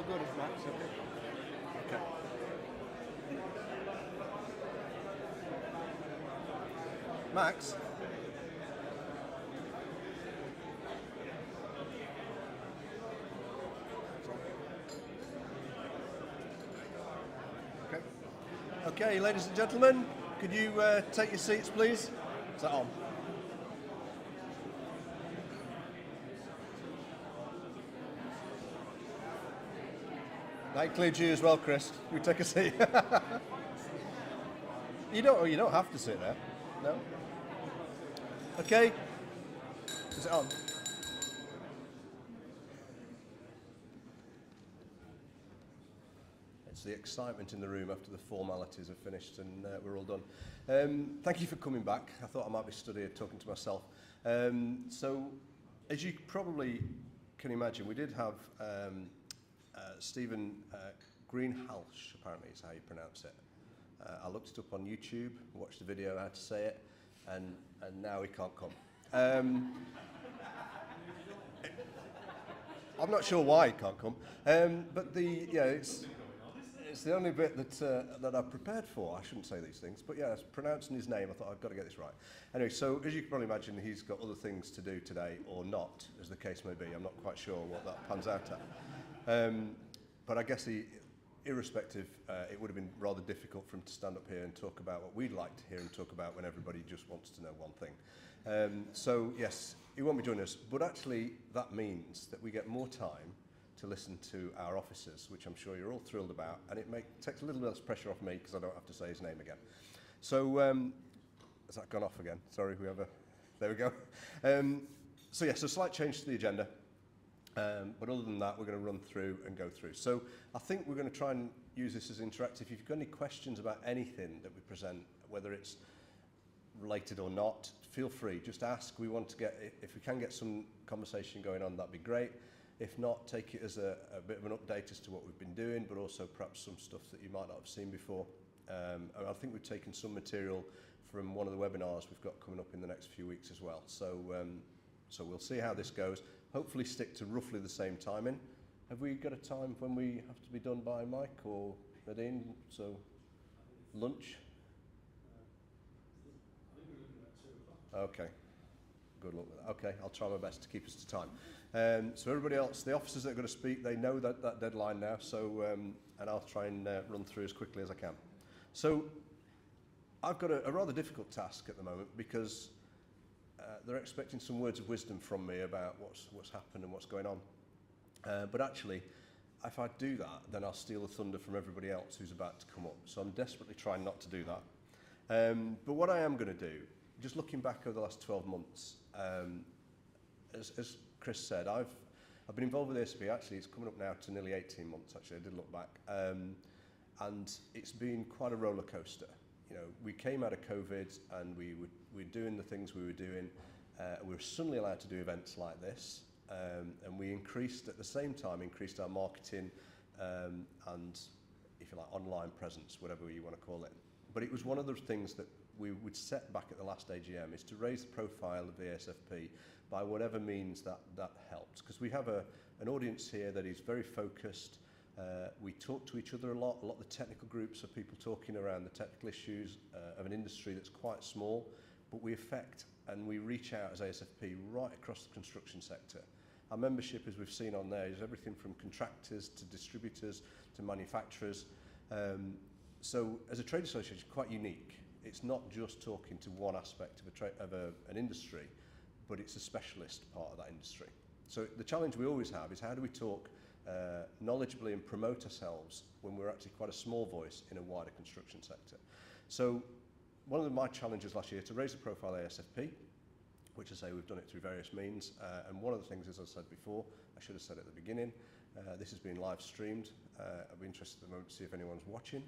good, Max. Okay. Max? Okay. Okay, ladies and gentlemen, could you take your seats, please? Is that on? That includes you as well, Chris. You take a seat. You don't have to sit there. No. Okay. Is it on? It's the excitement in the room after the formalities are finished and we're all done. Thank you for coming back. I thought I might be stood here talking to myself. So, as you probably can imagine, we did have Stephen Greenhalgh, apparently is how you pronounce it. I looked it up on YouTube, watched the video, how to say it, and now he can't come. I'm not sure why he can't come, but it's the only bit that I've prepared for. I shouldn't say these things, but yeah, pronouncing his name, I thought I've got to get this right. Anyway, so as you can probably imagine, he's got other things to do today, or not, as the case may be. I'm not quite sure what that pans out at. But I guess irrespective, it would have been rather difficult for him to stand up here and talk about what we'd like to hear him talk about when everybody just wants to know one thing. So yes, he won't be joining us, but actually that means that we get more time to listen to our officers, which I'm sure you're all thrilled about, and it takes a little less pressure off me because I don't have to say his name again. So, has that gone off again? Sorry, there we go. So yes, a slight change to the agenda. But other than that, we're going to run through and go through. So I think we're going to try and use this as interactive. If you've got any questions about anything that we present, whether it's related or not, feel free, just ask. We want to if we can get some conversation going on, that'd be great. If not, take it as a bit of an update as to what we've been doing, but also perhaps some stuff that you might not have seen before. And I think we've taken some material from one of the webinars we've got coming up in the next few weeks as well. So, so we'll see how this goes. Hopefully stick to roughly the same timing. Have we got a time when we have to be done by, Mike or Nadine? So, lunch? Okay. Good luck with that. Okay, I'll try my best to keep us to time. So everybody else, the officers that are going to speak, they know that deadline now, so, and I'll try and run through as quickly as I can. So, I've got a rather difficult task at the moment because they're expecting some words of wisdom from me about what's happened and what's going on. But actually, if I do that, then I'll steal the thunder from everybody else who's about to come up. So I'm desperately trying not to do that. But what I am going to do, just looking back over the last 12 months, as Chris said, I've been involved with ASFP. Actually, it's coming up now to nearly 18 months. Actually, I did look back, and it's been quite a roller coaster. You know, we came out of COVID and we were doing the things we were doing. We were suddenly allowed to do events like this, and we at the same time increased our marketing and, if you like, online presence, whatever you want to call it. But it was one of the things that we would set back at the last AGM, is to raise the profile of the ASFP by whatever means that helps. Because we have an audience here that is very focused. We talk to each other a lot of the technical groups are people talking around the technical issues of an industry that's quite small, but we affect and we reach out as ASFP right across the construction sector. Our membership, as we've seen on there, is everything from contractors to distributors to manufacturers. So as a trade association, it's quite unique. It's not just talking to one aspect of an industry, but it's a specialist part of that industry. So the challenge we always have is how do we talk knowledgeably and promote ourselves when we're actually quite a small voice in a wider construction sector. So one of my challenges last year to raise the profile of ASFP, which I say we've done it through various means, and one of the things, as I said before, I should have said at the beginning, this has been live streamed. I'd be interested at the moment to see if anyone's watching.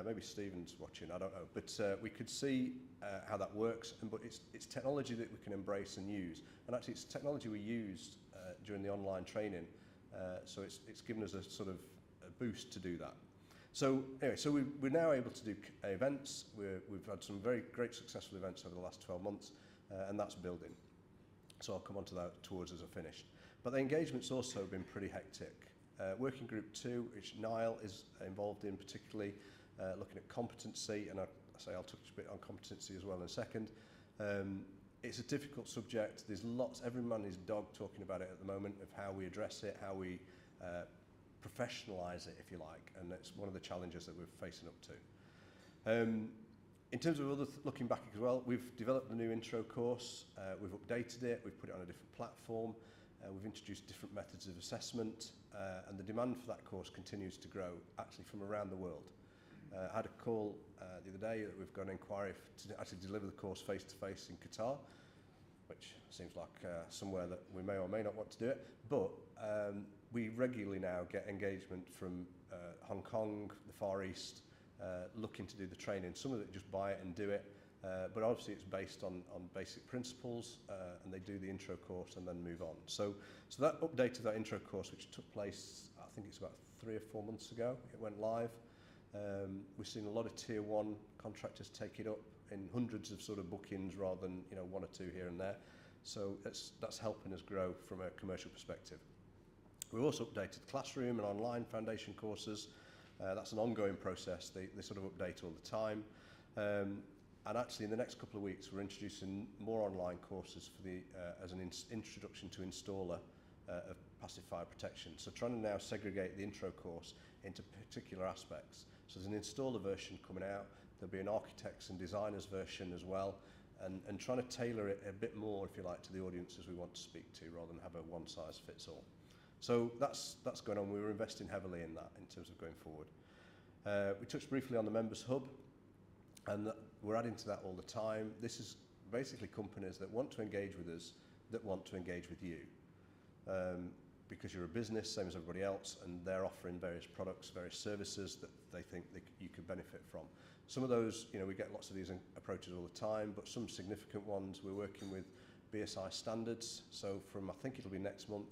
Maybe Stephen's watching, I don't know. But we could see how that works, but it's technology that we can embrace and use. And actually it's technology we used during the online training, so it's given us a sort of a boost to do that. So anyway, so we're now able to do events. We've had some very great successful events over the last 12 months, and that's building. So I'll come on to that towards as I finish. But the engagement's also been pretty hectic. Working Group 2, which Niall is involved in, particularly looking at competency, and I'll touch a bit on competency as well in a second. It's a difficult subject. There's lots, every man and his dog talking about it at the moment, of how we address it, how we professionalise it, if you like, and that's one of the challenges that we're facing up to. In terms of looking back as well, we've developed a new intro course, we've updated it, we've put it on a different platform, we've introduced different methods of assessment, and the demand for that course continues to grow, actually from around the world. I had a call the other day that we've got an inquiry to actually deliver the course face-to-face in Qatar, which seems like somewhere that we may or may not want to do it, but we regularly now get engagement from Hong Kong, the Far East, looking to do the training. Some of it just buy it and do it, but obviously it's based on basic principles, and they do the intro course and then move on. So that update of that intro course, which took place, I think it's about 3 or 4 months ago, it went live. We've seen a lot of tier 1 contractors take it up in hundreds of sort of bookings rather than 1 or 2 here and there. So that's helping us grow from a commercial perspective. We've also updated classroom and online foundation courses. That's an ongoing process. They sort of update all the time. And actually in the next couple of weeks we're introducing more online courses for as an introduction to installer of passive fire protection. So trying to now segregate the intro course into particular aspects. So there's an installer version coming out, there'll be an architects and designers version as well, and trying to tailor it a bit more, if you like, to the audiences we want to speak to, rather than have a one-size-fits-all. So that's going on. We were investing heavily in that in terms of going forward. We touched briefly on the Members Hub, and we're adding to that all the time. This is basically companies that want to engage with us, that want to engage with you. Because you're a business, same as everybody else, and they're offering various products, various services that they think you could benefit from. Some of those, we get lots of these approaches all the time, but some significant ones, we're working with BSI standards. So from, I think it'll be next month,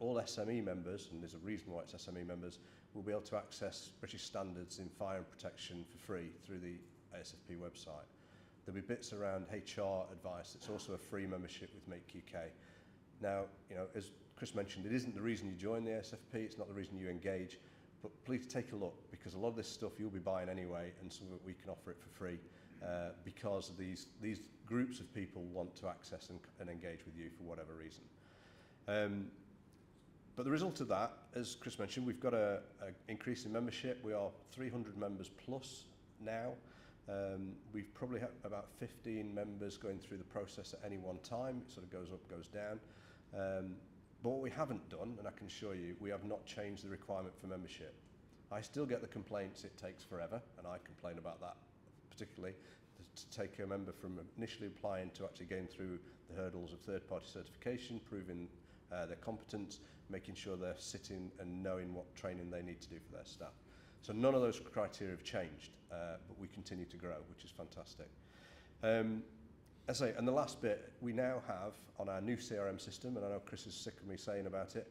all SME members, and there's a reason why it's SME members, will be able to access British standards in fire and protection for free through the ASFP website. There'll be bits around HR advice. It's also a free membership with Make UK. Now, as Chris mentioned, it isn't the reason you join the ASFP, it's not the reason you engage, but please take a look, because a lot of this stuff you'll be buying anyway, and some of it we can offer it for free, because these groups of people want to access and engage with you for whatever reason. But the result of that, as Chris mentioned, we've got an increase in membership. We are 300 members plus now. We've probably had about 15 members going through the process at any one time. It sort of goes up, goes down. But what we haven't done, and I can assure you, we have not changed the requirement for membership. I still get the complaints it takes forever, and I complain about that particularly, to take a member from initially applying to actually going through the hurdles of third-party certification, proving their competence, making sure they're sitting and knowing what training they need to do for their staff. So none of those criteria have changed, but we continue to grow, which is fantastic. As I say, and the last bit, we now have on our new CRM system, and I know Chris is sick of me saying about it,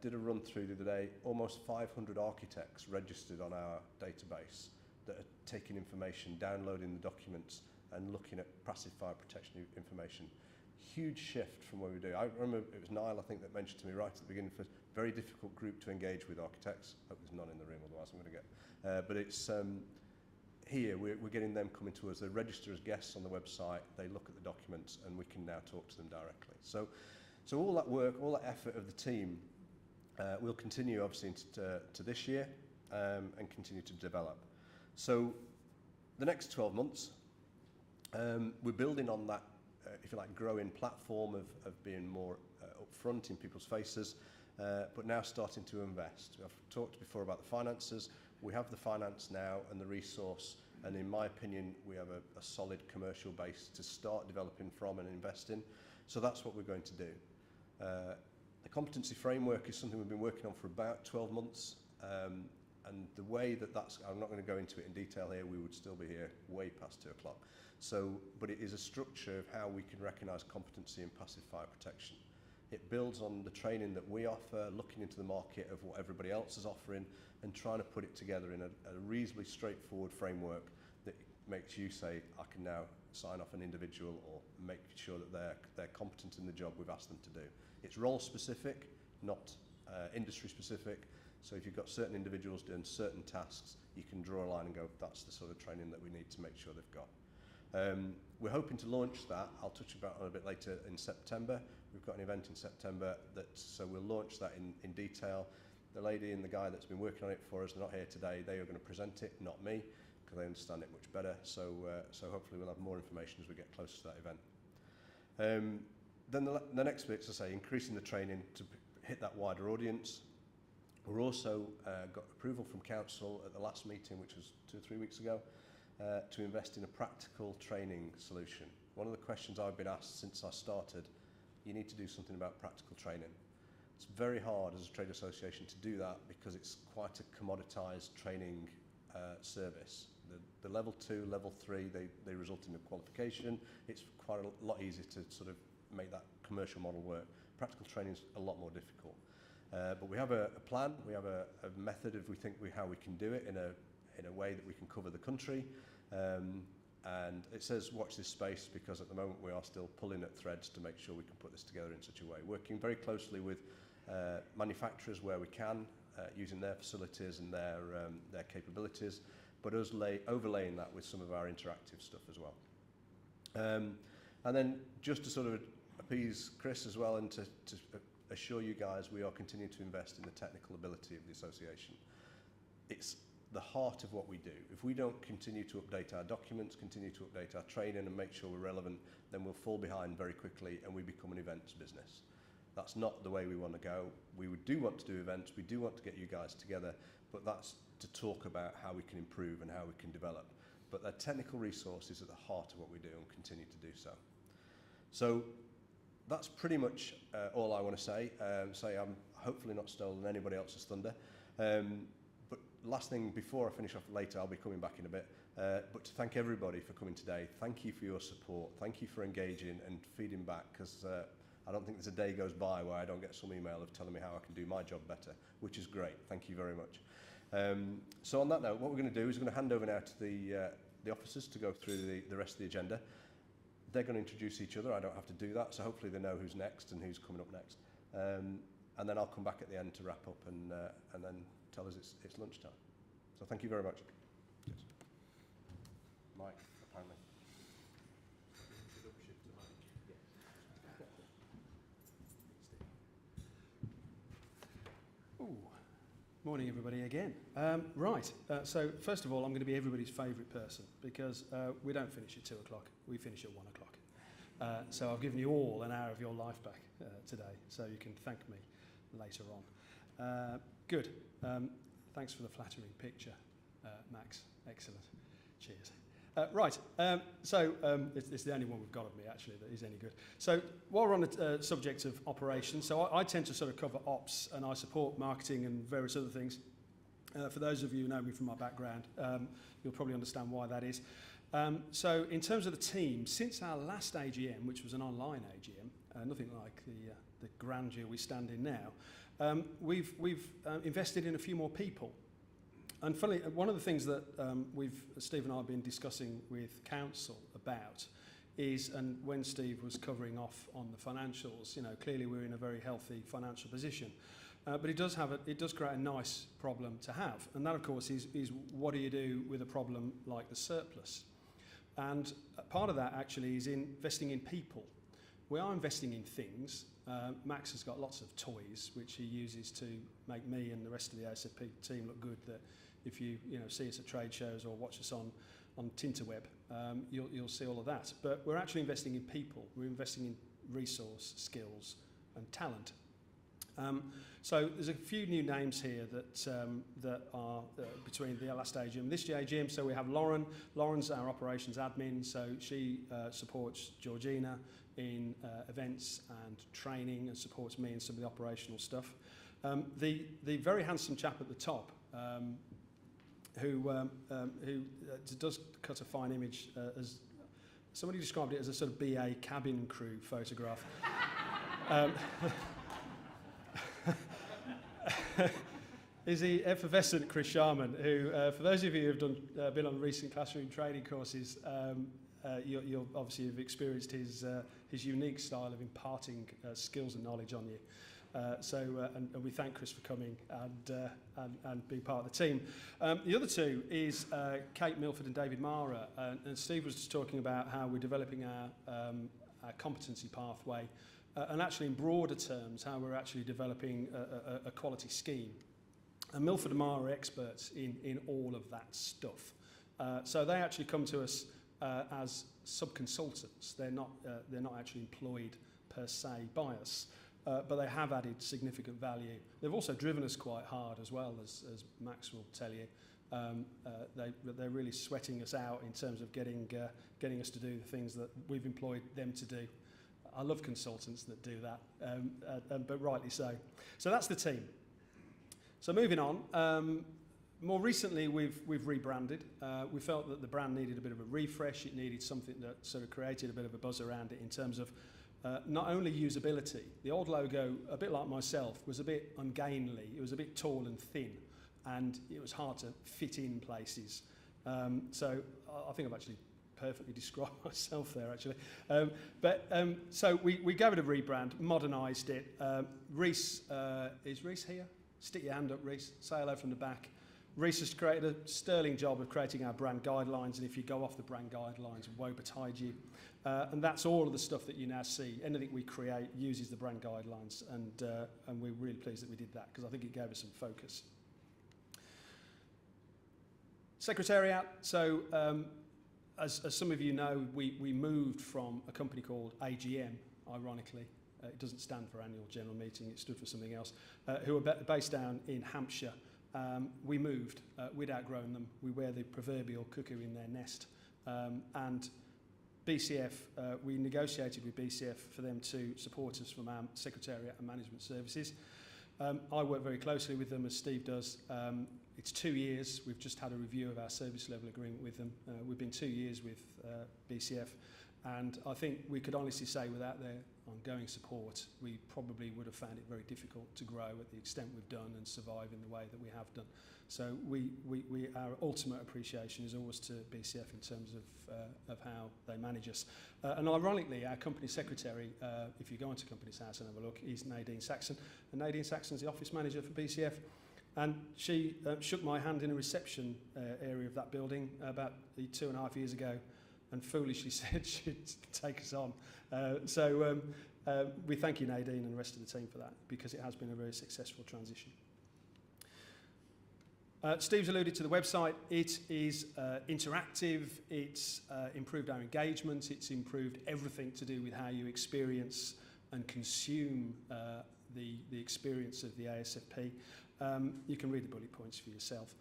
did a run through the other day, almost 500 architects registered on our database that are taking information, downloading the documents and looking at passive fire protection information. Huge shift from what we do. I remember it was Niall, I think, that mentioned to me right at the beginning, for a very difficult group to engage with, architects. Hope there's none in the room, otherwise I'm going to get. But it's here, we're getting them coming to us. They register as guests on the website, they look at the documents, and we can now talk to them directly. So all that work, all that effort of the team will continue, obviously, to this year and continue to develop. So the next 12 months, we're building on that, if you like, growing platform of being more upfront in people's faces, but now starting to invest. I've talked before about the finances. We have the finance now and the resource, and in my opinion, we have a solid commercial base to start developing from and invest in. So that's what we're going to do. The competency framework is something we've been working on for about 12 months. And the way that's, I'm not going to go into it in detail here, we would still be here way past 2 o'clock. So, but it is a structure of how we can recognise competency in passive fire protection. It builds on the training that we offer, looking into the market of what everybody else is offering, and trying to put it together in a reasonably straightforward framework that makes you say, I can now sign off an individual, or make sure that they're competent in the job we've asked them to do. It's role specific, not industry specific. So if you've got certain individuals doing certain tasks, you can draw a line and go, that's the sort of training that we need to make sure they've got. We're hoping to launch that. I'll touch about on a bit later in September. We've got an event in September so we'll launch that in detail. The lady and the guy that's been working on it for us, they're not here today. They are going to present it, not me, because they understand it much better. So hopefully we'll have more information as we get closer to that event. Then the next bit, as I say, increasing the training to hit that wider audience. We're also got approval from council at the last meeting, which was 2 or 3 weeks ago, to invest in a practical training solution. One of the questions I've been asked since I started, you need to do something about practical training. It's very hard as a trade association to do that because it's quite a commoditised training service. The level 2, level 3, they result in a qualification. It's quite a lot easier to sort of make that commercial model work. Practical training is a lot more difficult. But we have a plan, we have a method of how we can do it in a way that we can cover the country. And it says watch this space because at the moment we are still pulling at threads to make sure we can put this together in such a way. Working very closely with manufacturers where we can, using their facilities and their capabilities, but us overlaying that with some of our interactive stuff as well. And then just to sort of appease Chris as well and to assure you guys we are continuing to invest in the technical ability of the association. It's the heart of what we do. If we don't continue to update our documents, continue to update our training and make sure we're relevant, then we'll fall behind very quickly and we become an events business. That's not the way we want to go. We do want to do events, we do want to get you guys together, but that's to talk about how we can improve and how we can develop. But the technical resource is at the heart of what we do and continue to do so. So that's pretty much all I want to say. I'm hopefully not stolen anybody else's thunder. But last thing before I finish off later, I'll be coming back in a bit. But to thank everybody for coming today. Thank you for your support. Thank you for engaging and feeding back, because I don't think there's a day goes by where I don't get some email of telling me how I can do my job better, which is great. Thank you very much. So on that note, what we're going to do is we're going to hand over now to the officers to go through the rest of the agenda. They're going to introduce each other. I don't have to do that, so hopefully they know who's next and who's coming up next. And then I'll come back at the end to wrap up and then tell us it's lunchtime. So thank you very much. Cheers. Mike, apparently. Ooh. Morning, everybody, again. Right, so first of all, I'm going to be everybody's favourite person because we don't finish at 2 o'clock, we finish at 1 o'clock. So I've given you all an hour of your life back today, so you can thank me later on. Good. Thanks for the flattering picture, Max. Excellent. Cheers. Right, it's the only one we've got of me, actually, that is any good. So while we're on the subject of operations, so I tend to sort of cover ops and I support marketing and various other things. For those of you who know me from my background, you'll probably understand why that is. So in terms of the team, since our last AGM, which was an online AGM, nothing like the grandeur we stand in now, we've invested in a few more people. And funnily, one of the things that Steve and I have been discussing with council about is, and when Steve was covering off on the financials, clearly we're in a very healthy financial position. But it does create a nice problem to have. And that, of course, is what do you do with a problem like the surplus? And part of that actually is investing in people. We are investing in things. Max has got lots of toys, which he uses to make me and the rest of the ASFP team look good. That if you see us at trade shows or watch us on Tinterweb, you'll see all of that. But we're actually investing in people. We're investing in resource, skills, and talent. So there's a few new names here that are between the last AGM and this AGM. So we have Lauren. Lauren's our operations admin, so she supports Georgina in events and training and supports me in some of the operational stuff. The very handsome chap at the top, who does cut a fine image, as somebody described it as a sort of BA cabin crew photograph. Is the effervescent Chris Sharman, who, for those of you who have been on recent classroom training courses, you'll obviously have experienced his unique style of imparting skills and knowledge on you. And we thank Chris for coming and being part of the team. The other two is Kate Milford and David Mara. And Steve was just talking about how we're developing our competency pathway, and actually in broader terms, how we're actually developing a quality scheme. And Milford and Mara are experts in all of that stuff. So they actually come to us as sub-consultants. They're not actually employed per se by us, but they have added significant value. They've also driven us quite hard as well, as Max will tell you. They're really sweating us out in terms of getting us to do the things that we've employed them to do. I love consultants that do that, but rightly so. So that's the team. So moving on, more recently we've rebranded. We felt that the brand needed a bit of a refresh. It needed something that sort of created a bit of a buzz around it in terms of not only usability. The old logo, a bit like myself, was a bit ungainly. It was a bit tall and thin, and it was hard to fit in places. So I think I've actually perfectly described myself there, actually. So we gave it a rebrand, modernised it. Reese, is Reese here? Stick your hand up, Reese. Say hello from the back. Reese has created a sterling job of creating our brand guidelines, and if you go off the brand guidelines, woe betide you. And that's all of the stuff that you now see. Anything we create uses the brand guidelines, and we're really pleased that we did that, because I think it gave us some focus. Secretariat. So as some of you know, we moved from a company called AGM, ironically. It doesn't stand for Annual General Meeting, it stood for something else, who are based down in Hampshire. We moved, we'd outgrown them, we wear the proverbial cuckoo in their nest. And BCF, we negotiated with BCF for them to support us from our Secretariat and Management Services. I work very closely with them, as Steve does. It's 2 years, we've just had a review of our service level agreement with them. We've been 2 years with BCF, and I think we could honestly say without their ongoing support, we probably would have found it very difficult to grow at the extent we've done and survive in the way that we have done. So our ultimate appreciation is always to BCF in terms of how they manage us. And ironically, our company secretary, if you go into Company's House and have a look, is Nadine Saxon. And Nadine Saxon's the office manager for BCF. And she shook my hand in a reception area of that building about 2.5 years ago, and foolishly said she'd take us on. So we thank you, Nadine, and the rest of the team for that, because it has been a very successful transition. Steve's alluded to the website. It is interactive, it's improved our engagement, it's improved everything to do with how you experience and consume the experience of the ASFP. You can read the bullet points for yourself.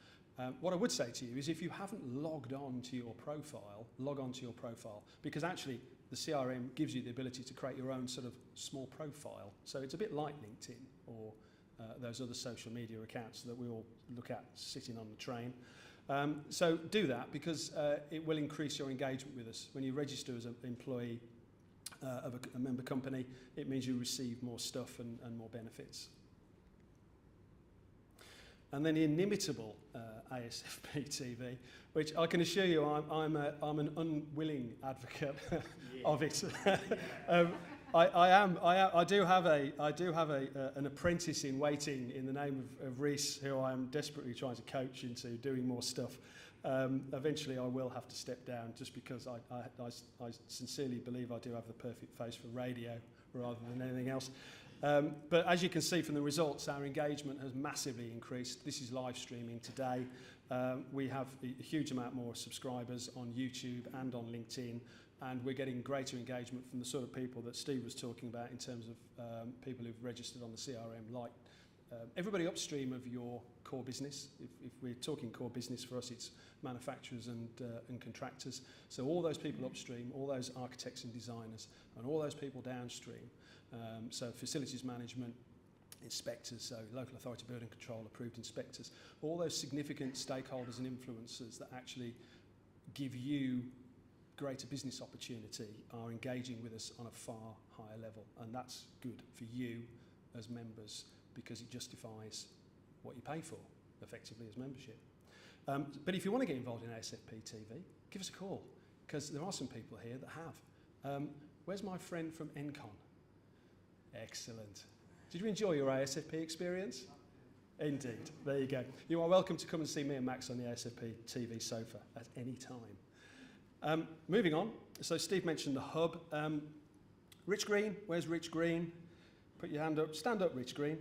What I would say to you is, if you haven't logged on to your profile, log on to your profile, because actually the CRM gives you the ability to create your own sort of small profile. So it's a bit like LinkedIn or those other social media accounts that we all look at sitting on the train. So do that, because it will increase your engagement with us. When you register as an employee of a member company, it means you receive more stuff and more benefits. And then the inimitable ASFP TV, which I can assure you I'm an unwilling advocate of it. I do have an apprentice in waiting in the name of Reese, who I am desperately trying to coach into doing more stuff. Eventually I will have to step down, just because I sincerely believe I do have the perfect face for radio rather than anything else. But as you can see from the results, our engagement has massively increased. This is live streaming today. We have a huge amount more subscribers on YouTube and on LinkedIn, and we're getting greater engagement from the sort of people that Steve was talking about in terms of people who've registered on the CRM, like everybody upstream of your core business. If we're talking core business, for us it's manufacturers and contractors. So all those people upstream, all those architects and designers, and all those people downstream. So facilities management, inspectors, so local authority building control approved inspectors, all those significant stakeholders and influencers that actually give you greater business opportunity are engaging with us on a far higher level, and that's good for you as members, because it justifies what you pay for effectively as membership. But if you want to get involved in ASFP TV, give us a call, because there are some people here that have. Where's my friend from Encon? Excellent. Did you enjoy your ASFP experience? Indeed. There you go. You are welcome to come and see me and Max on the ASFP TV sofa at any time. Moving on. So Steve mentioned the hub. Rich Green. Where's Rich Green? Put your hand up. Stand up, Rich Green.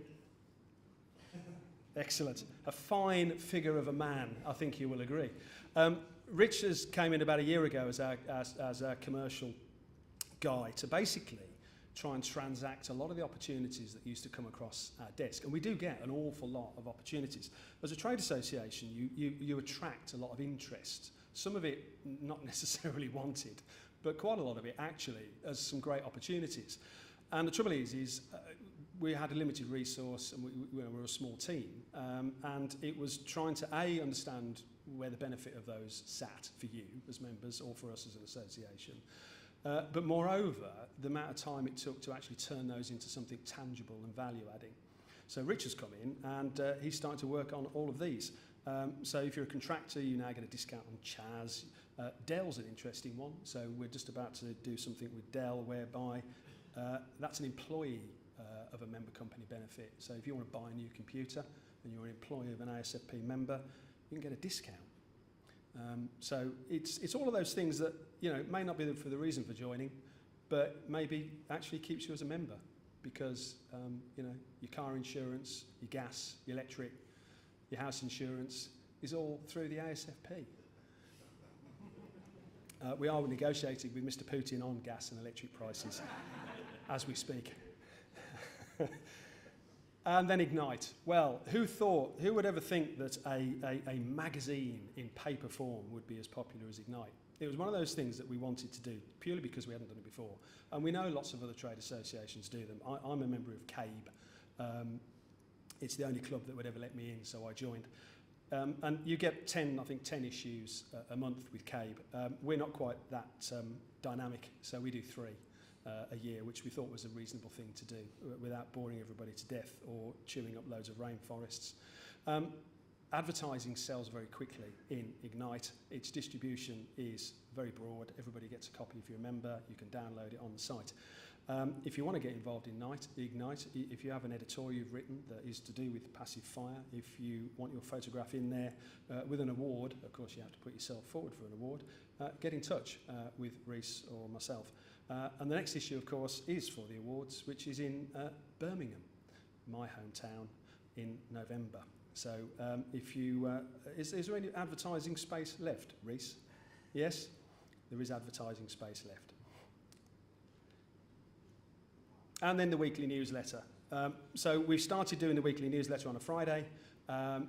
Excellent. A fine figure of a man, I think you will agree. Rich has came in about a year ago as our commercial guy to basically try and transact a lot of the opportunities that used to come across our desk. And we do get an awful lot of opportunities. As a trade association, you attract a lot of interest. Some of it not necessarily wanted, but quite a lot of it actually has some great opportunities. And the trouble is we had a limited resource and we're a small team. And it was trying to, A, understand where the benefit of those sat for you as members or for us as an association. But moreover, the amount of time it took to actually turn those into something tangible and value-adding. So Rich has come in and he's starting to work on all of these. So if you're a contractor, you now get a discount on Chaz. Dell's an interesting one. So we're just about to do something with Dell whereby that's an employee of a member company benefit. So if you want to buy a new computer and you're an employee of an ASFP member, you can get a discount. So it's all of those things that, you know, may not be for the reason for joining, but maybe actually keeps you as a member because, you know, your car insurance, your gas, your electric, your house insurance is all through the ASFP. We are negotiating with Mr. Putin on gas and electric prices as we speak. And then Ignite. Well, who would ever think that a magazine in paper form would be as popular as Ignite? It was one of those things that we wanted to do purely because we hadn't done it before. And we know lots of other trade associations do them. I'm a member of CABE. It's the only club that would ever let me in, so I joined. And you get 10 issues a month with CABE. We're not quite that dynamic, so we do 3. A year, which we thought was a reasonable thing to do without boring everybody to death or chewing up loads of rainforests. Advertising sells very quickly in Ignite. Its distribution is very broad. Everybody gets a copy if you're a member. You can download it on the site. If you want to get involved in Ignite, if you have an editorial you've written that is to do with passive fire, if you want your photograph in there with an award, of course you have to put yourself forward for an award, get in touch with Reece or myself. And the next issue, of course, is for the awards, which is in Birmingham, my hometown, in November. So if you... is there any advertising space left, Reece? Yes? There is advertising space left. And then the weekly newsletter. So we've started doing the weekly newsletter on a Friday.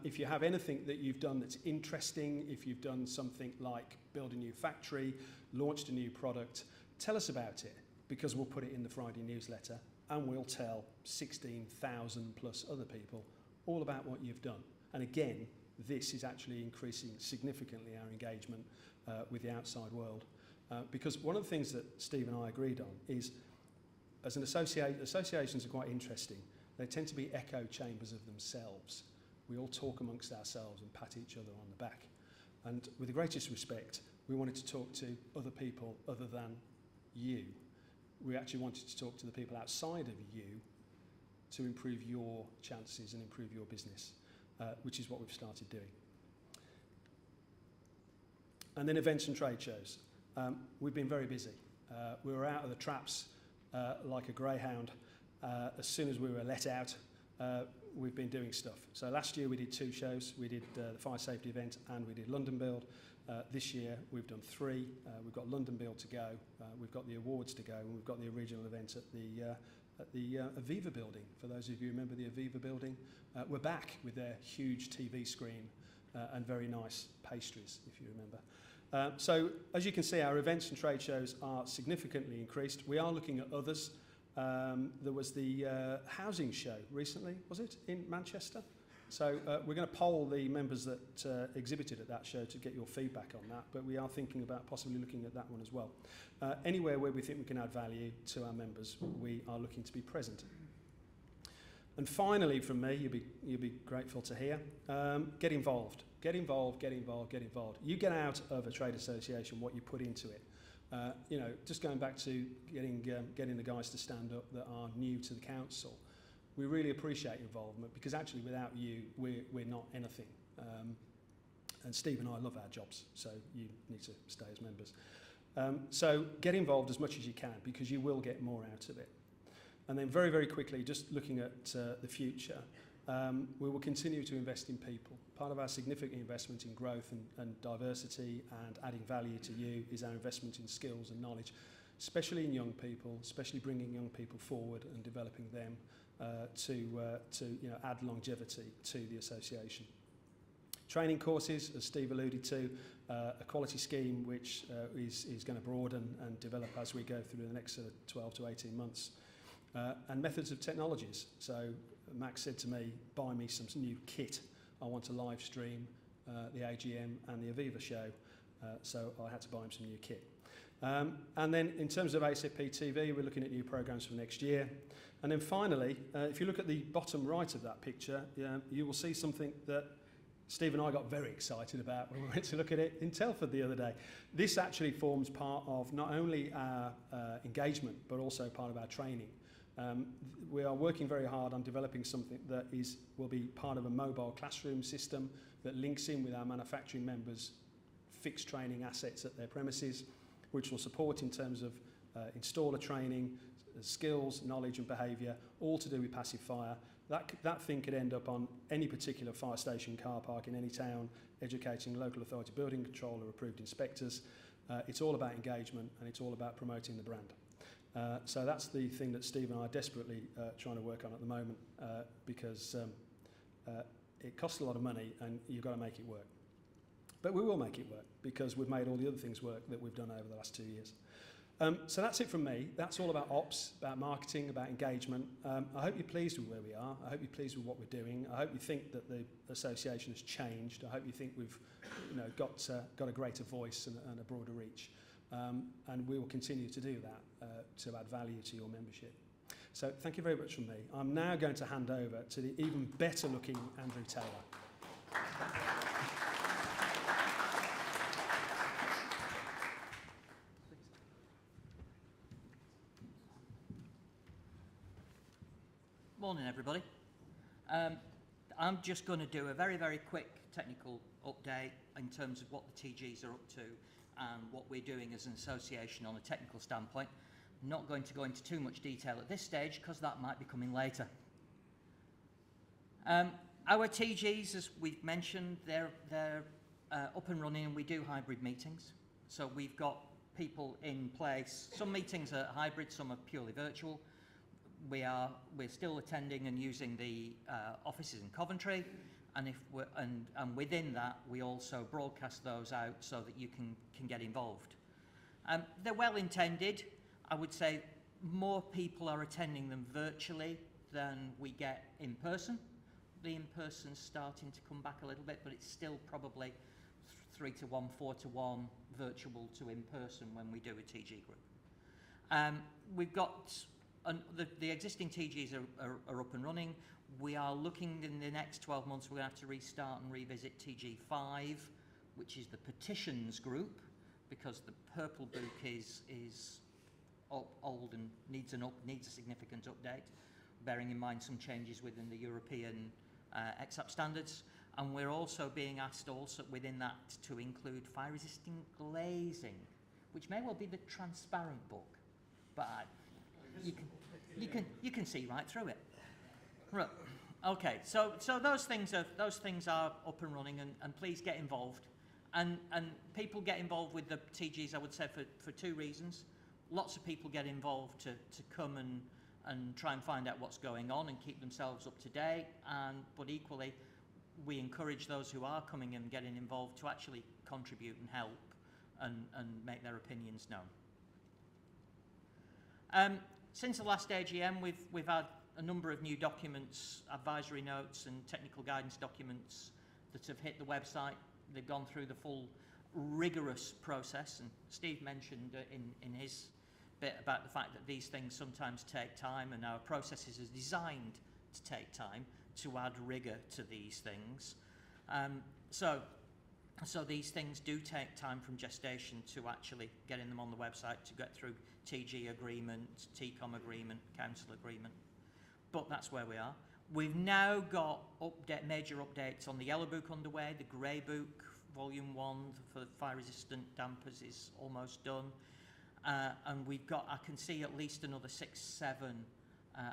If you have anything that you've done that's interesting, if you've done something like build a new factory, launched a new product, tell us about it, because we'll put it in the Friday newsletter and we'll tell 16,000 plus other people all about what you've done. And again, this is actually increasing significantly our engagement with the outside world. Because one of the things that Steve and I agreed on is, as an associations are quite interesting. They tend to be echo chambers of themselves. We all talk amongst ourselves and pat each other on the back. And with the greatest respect, we wanted to talk to other people other than you. We actually wanted to talk to the people outside of you to improve your chances and improve your business, which is what we've started doing. And then events and trade shows. We've been very busy. We were out of the traps like a greyhound. As soon as we were let out, we've been doing stuff. So last year we did 2 shows. We did the fire safety event and we did London Build. This year we've done 3. We've got London Build to go, we've got the awards to go, and we've got the regional event at the Aviva building. For those of you who remember the Aviva building, we're back with their huge TV screen and very nice pastries, if you remember. So as you can see, our events and trade shows are significantly increased. We are looking at others. There was the housing show recently, was it, in Manchester? So we're going to poll the members that exhibited at that show to get your feedback on that, but we are thinking about possibly looking at that one as well. Anywhere where we think we can add value to our members, we are looking to be present. And finally, from me, you'll be grateful to hear, get involved. Get involved, get involved, get involved. You get out of a trade association what you put into it. You know, just going back to getting the guys to stand up that are new to the council. We really appreciate your involvement because actually without you, we're not anything. And Steve and I love our jobs, so you need to stay as members. So get involved as much as you can because you will get more out of it. And then very, very quickly, just looking at the future, we will continue to invest in people. Part of our significant investment in growth and diversity and adding value to you is our investment in skills and knowledge, especially in young people, especially bringing young people forward and developing them to add longevity to the association. Training courses, as Steve alluded to, a quality scheme which is going to broaden and develop as we go through the next 12 to 18 months. And methods of technologies. So Max said to me, buy me some new kit. I want to live stream the AGM and the Aviva show. So I had to buy him some new kit. And then in terms of ASFP TV, we're looking at new programmes for next year. And then finally, if you look at the bottom right of that picture, you will see something that Steve and I got very excited about when we went to look at it in Telford the other day. This actually forms part of not only our engagement, but also part of our training. We are working very hard on developing something that will be part of a mobile classroom system that links in with our manufacturing members' fixed training assets at their premises, which will support in terms of installer training, skills, knowledge and behaviour, all to do with passive fire. That thing could end up on any particular fire station car park in any town, educating local authority building controller approved inspectors. It's all about engagement and it's all about promoting the brand. So that's the thing that Steve and I are desperately trying to work on at the moment because it costs a lot of money and you've got to make it work. But we will make it work because we've made all the other things work that we've done over the last 2 years. So that's it from me. That's all about ops, about marketing, about engagement. I hope you're pleased with where we are. I hope you're pleased with what we're doing. I hope you think that the association has changed. I hope you think we've got a greater voice and a broader reach. And we will continue to do that to add value to your membership. So thank you very much from me. I'm now going to hand over to the even better looking Andrew Taylor. Morning everybody. I'm just going to do a very, very quick technical update in terms of what the TGs are up to and what we're doing as an association on a technical standpoint. I'm not going to go into too much detail at this stage because that might be coming later. Our TGs, as we've mentioned, they're up and running and we do hybrid meetings. So we've got people in place. Some meetings are hybrid, some are purely virtual. We're still attending and using the offices in Coventry, and within that we also broadcast those out so that you can get involved. They're well intended. I would say more people are attending them virtually than we get in person. The in-person's starting to come back a little bit, but it's still probably 3 to 1, 4 to 1 virtual to in-person when we do a TG group. We've got the existing TGs are up and running. We are looking in the next 12 months, we're going to have to restart and revisit TG5, which is the petitions group, because the purple book is old and needs a significant update, bearing in mind some changes within the European EXAP standards. And we're also being asked within that to include fire-resistant glazing, which may well be the transparent book, but you can see right through it. Right. Okay. So those things are up and running, and please get involved. And people get involved with the TGs, I would say, for 2 reasons. Lots of people get involved to come and try and find out what's going on and keep themselves up to date. But equally, we encourage those who are coming and getting involved to actually contribute and help and make their opinions known. Since the last AGM, we've had a number of new documents, advisory notes and technical guidance documents that have hit the website. They've gone through the full rigorous process, and Steve mentioned in his bit about the fact that these things sometimes take time, and our processes are designed to take time to add rigour to these things. So these things do take time from gestation to actually getting them on the website, to get through TG agreement, TCOM agreement, council agreement. but that's where we are. We've now got major updates on the Yellow Book underway. The Grey Book, Volume 1 for fire-resistant dampers is almost done. And we've got, I can see at least another 6, 7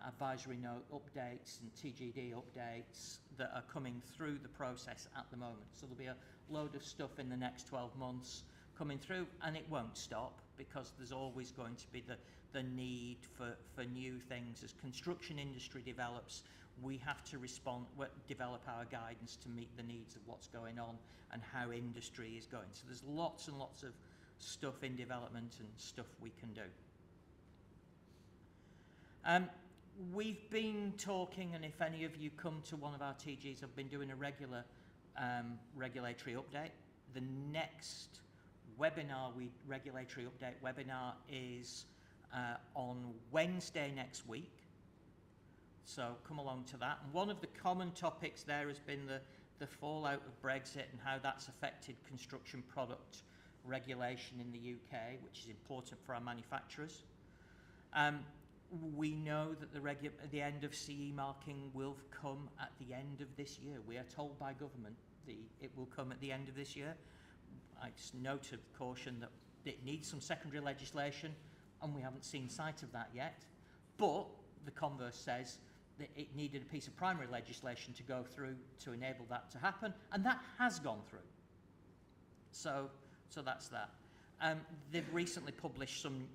advisory note updates and TGD updates that are coming through the process at the moment. So there'll be a load of stuff in the next 12 months coming through, and it won't stop, because there's always going to be the need for new things. As construction industry develops, we have to develop our guidance to meet the needs of what's going on and how industry is going. So there's lots and lots of stuff in development and stuff we can do. We've been talking, and if any of you come to one of our TGs, I've been doing a regular regulatory update. The next regulatory update webinar is on Wednesday next week. So come along to that. And one of the common topics there has been the fallout of Brexit and how that's affected construction product regulation in the UK, which is important for our manufacturers. We know that the end of CE marking will come at the end of this year. We are told by government it will come at the end of this year. I just note of caution that it needs some secondary legislation, and we haven't seen sight of that yet. But the converse says that it needed a piece of primary legislation to go through to enable that to happen, and that has gone through. So that's that. They've recently published some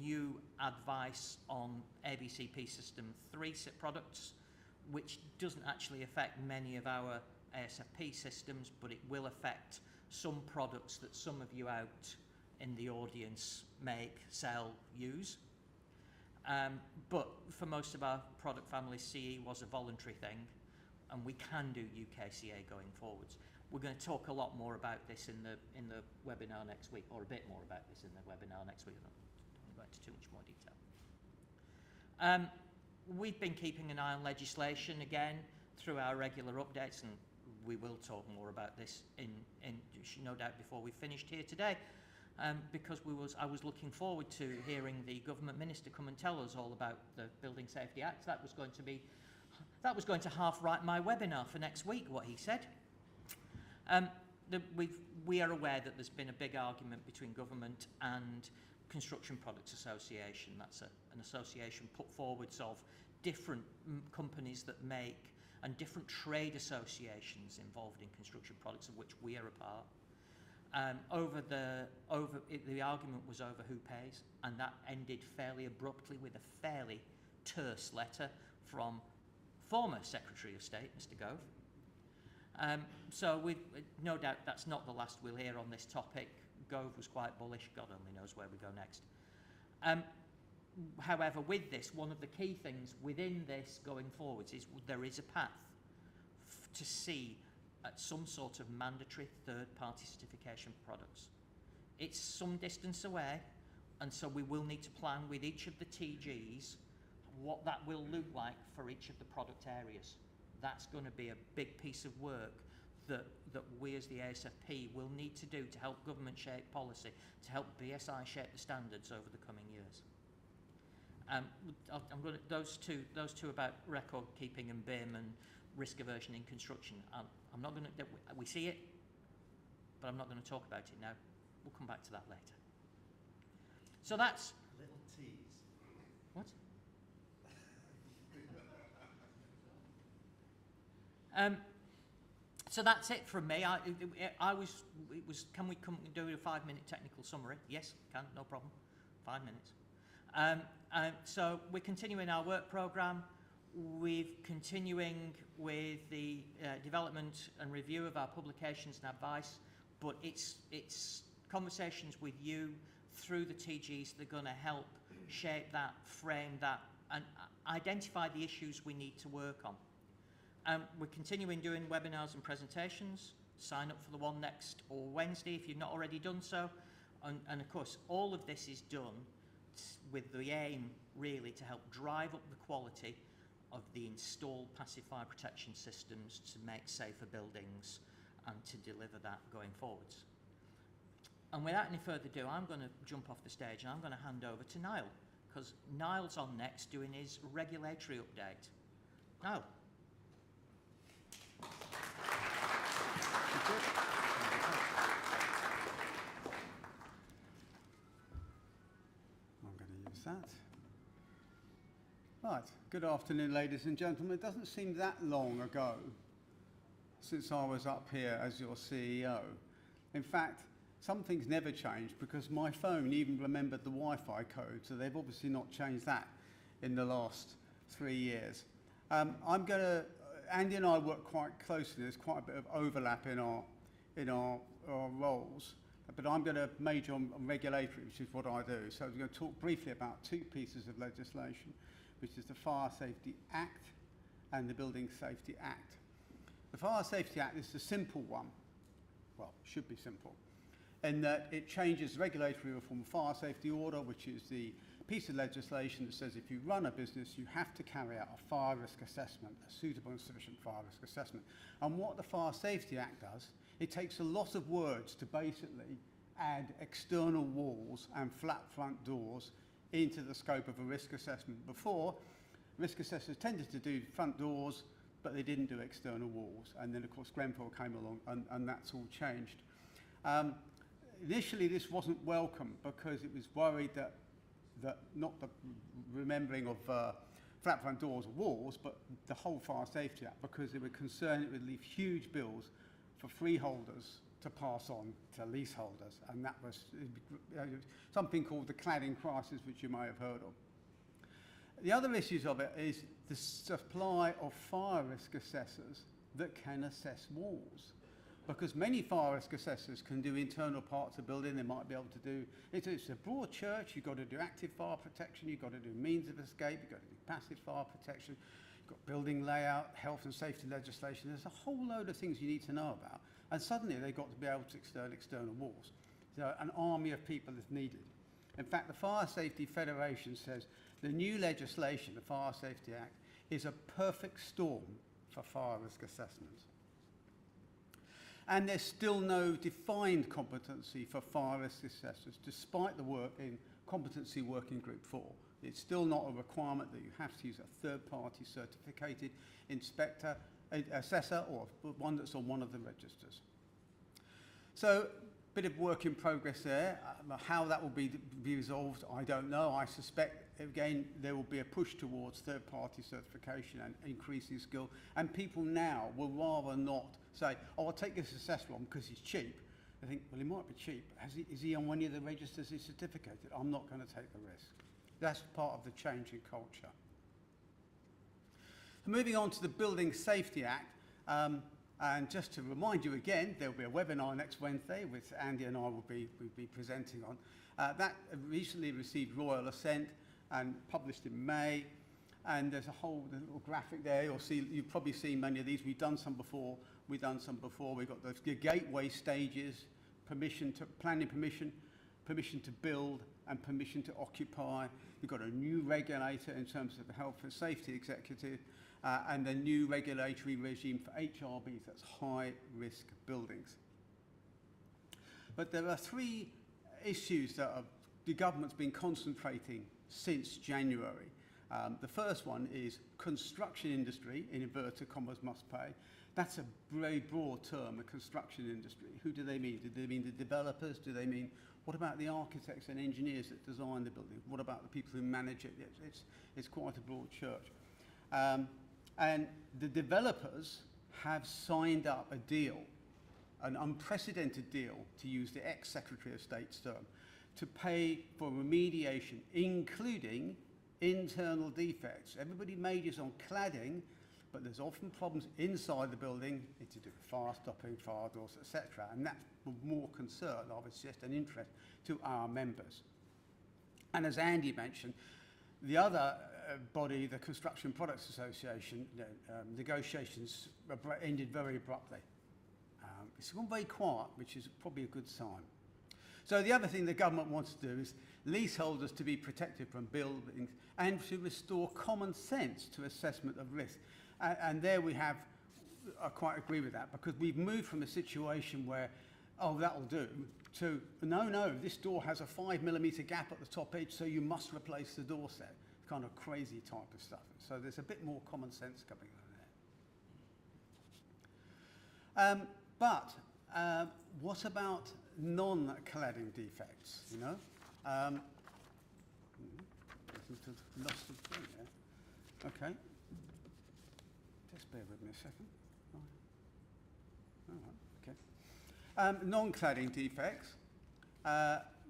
new advice on ABCP System 3 products, which doesn't actually affect many of our ASFP systems, but it will affect some products that some of you out in the audience make, sell, use. But for most of our product families, CE was a voluntary thing, and we can do UKCA going forwards. We're going to talk a lot more about this in the webinar next week, or a bit more about this in the webinar next week. I don't go into too much more detail. We've been keeping an eye on legislation again through our regular updates, and we will talk more about this in no doubt before we finished here today, because I was looking forward to hearing the government minister come and tell us all about the Building Safety Act. That was going to half write my webinar for next week, what he said. We are aware that there's been a big argument between government and Construction Products Association. That's an association put forwards of different companies that make, and different trade associations involved in construction products, of which we are a part. The argument was over who pays, and that ended fairly abruptly with a fairly terse letter from former Secretary of State, Mr. Gove. So no doubt that's not the last we'll hear on this topic. Gove was quite bullish. God only knows where we go next. However, with this, one of the key things within this going forwards is there is a path to see at some sort of mandatory third-party certification for products. It's some distance away, and so we will need to plan with each of the TGs what that will look like for each of the product areas. That's going to be a big piece of work that we as the ASFP will need to do to help government shape policy, to help BSI shape the standards over the coming years. Those two about record keeping and BIM and risk aversion in construction. I'm not going to. We see it, but I'm not going to talk about it now. We'll come back to that later. So that's little tease. What? So that's it from me. Can we come and do a 5-minute technical summary? Yes, can, no problem. 5 minutes. So we're continuing our work programme. We're continuing with the development and review of our publications and advice, but it's conversations with you through the TGs that are going to help shape that, frame that, and identify the issues we need to work on. We're continuing doing webinars and presentations. Sign up for the one next or Wednesday if you've not already done so. And of course, all of this is done with the aim really to help drive up the quality of the installed passive fire protection systems to make safer buildings and to deliver that going forwards. And without any further ado, I'm going to jump off the stage and I'm going to hand over to Niall, because Niall's on next doing his regulatory update. Niall. I'm going to use that. Right, good afternoon, ladies and gentlemen. It doesn't seem that long ago since I was up here as your CEO. In fact, some things never changed because my phone even remembered the Wi-Fi code, so they've obviously not changed that in the last 3 years. Andy and I work quite closely. There's quite a bit of overlap in our roles, but I'm going to major on regulatory, which is what I do. So I'm going to talk briefly about 2 pieces of legislation, which is the Fire Safety Act and the Building Safety Act. The Fire Safety Act is a simple one, well, should be simple, in that it changes regulatory reform fire safety order, which is the piece of legislation that says if you run a business, you have to carry out a fire risk assessment, a suitable and sufficient fire risk assessment. And what the Fire Safety Act does, it takes a lot of words to basically add external walls and flat front doors into the scope of a risk assessment. Before, risk assessors tended to do front doors, but they didn't do external walls. And then, of course, Grenfell came along, and that's all changed. Initially, this wasn't welcome because it was worried that not the remembering of flat front doors or walls, but the whole Fire Safety Act, because they were concerned it would leave huge bills for freeholders to pass on to leaseholders. And that was something called the cladding crisis, which you may have heard of. The other issues of it is the supply of fire risk assessors that can assess walls. Because many fire risk assessors can do internal parts of building. They might be able to do, it's a broad church, you've got to do active fire protection, you've got to do means of escape, you've got to do passive fire protection, you've got building layout, health and safety legislation. There's a whole load of things you need to know about. And suddenly they've got to be able to external walls. So an army of people is needed. In fact, the Fire Safety Federation says the new legislation, the Fire Safety Act, is a perfect storm for fire risk assessments. And there's still no defined competency for fire risk assessors, despite the work in Competency Working Group 4. It's still not a requirement that you have to use a third-party certificated inspector, assessor, or one that's on one of the registers. So, bit of work in progress there. How that will be resolved, I don't know. I suspect, again, there will be a push towards third-party certification and increasing skill. And people now will rather not say, oh, I'll take this assessor on because he's cheap. They think, well, he might be cheap. Is he on one of the registers he's certificated? I'm not going to take the risk. That's part of the change in culture. Moving on to the Building Safety Act. And just to remind you again, there will be a webinar next Wednesday, which Andy and I will be presenting on. That recently received royal assent and published in May. And there's a whole little graphic there. You've probably seen many of these. We've done some before. We've got the gateway stages, planning permission, permission to build, and permission to occupy. We've got a new regulator in terms of the health and safety executive. And a new regulatory regime for HRBs, that's high-risk buildings. But there are 3 issues that the government's been concentrating since January. The first one is construction industry, in inverted commas, must pay. That's a very broad term, the construction industry. Who do they mean? Do they mean the developers? Do they mean, what about the architects and engineers that design the building? What about the people who manage it? It's quite a broad church. And the developers have signed up a deal, an unprecedented deal, to use the ex-Secretary of State's term, to pay for remediation, including internal defects. Everybody majors on cladding, but there's often problems inside the building to do with fire stopping, fire doors, etc. And that's more concern, I would suggest, an interest to our members. And as Andy mentioned, the other body, the Construction Products Association, negotiations ended very abruptly. It's gone very quiet, which is probably a good sign. So the other thing the government wants to do is leaseholders to be protected from buildings and to restore common sense to assessment of risk. And there we have, I quite agree with that, because we've moved from a situation where oh, that'll do, to, no, this door has a 5mm gap at the top edge, so you must replace the door set. Kind of crazy type of stuff. So there's a bit more common sense coming on there. But what about non-cladding defects, you know? Lost the thing there. Okay. Just bear with me a second. All right, okay. Non-cladding defects.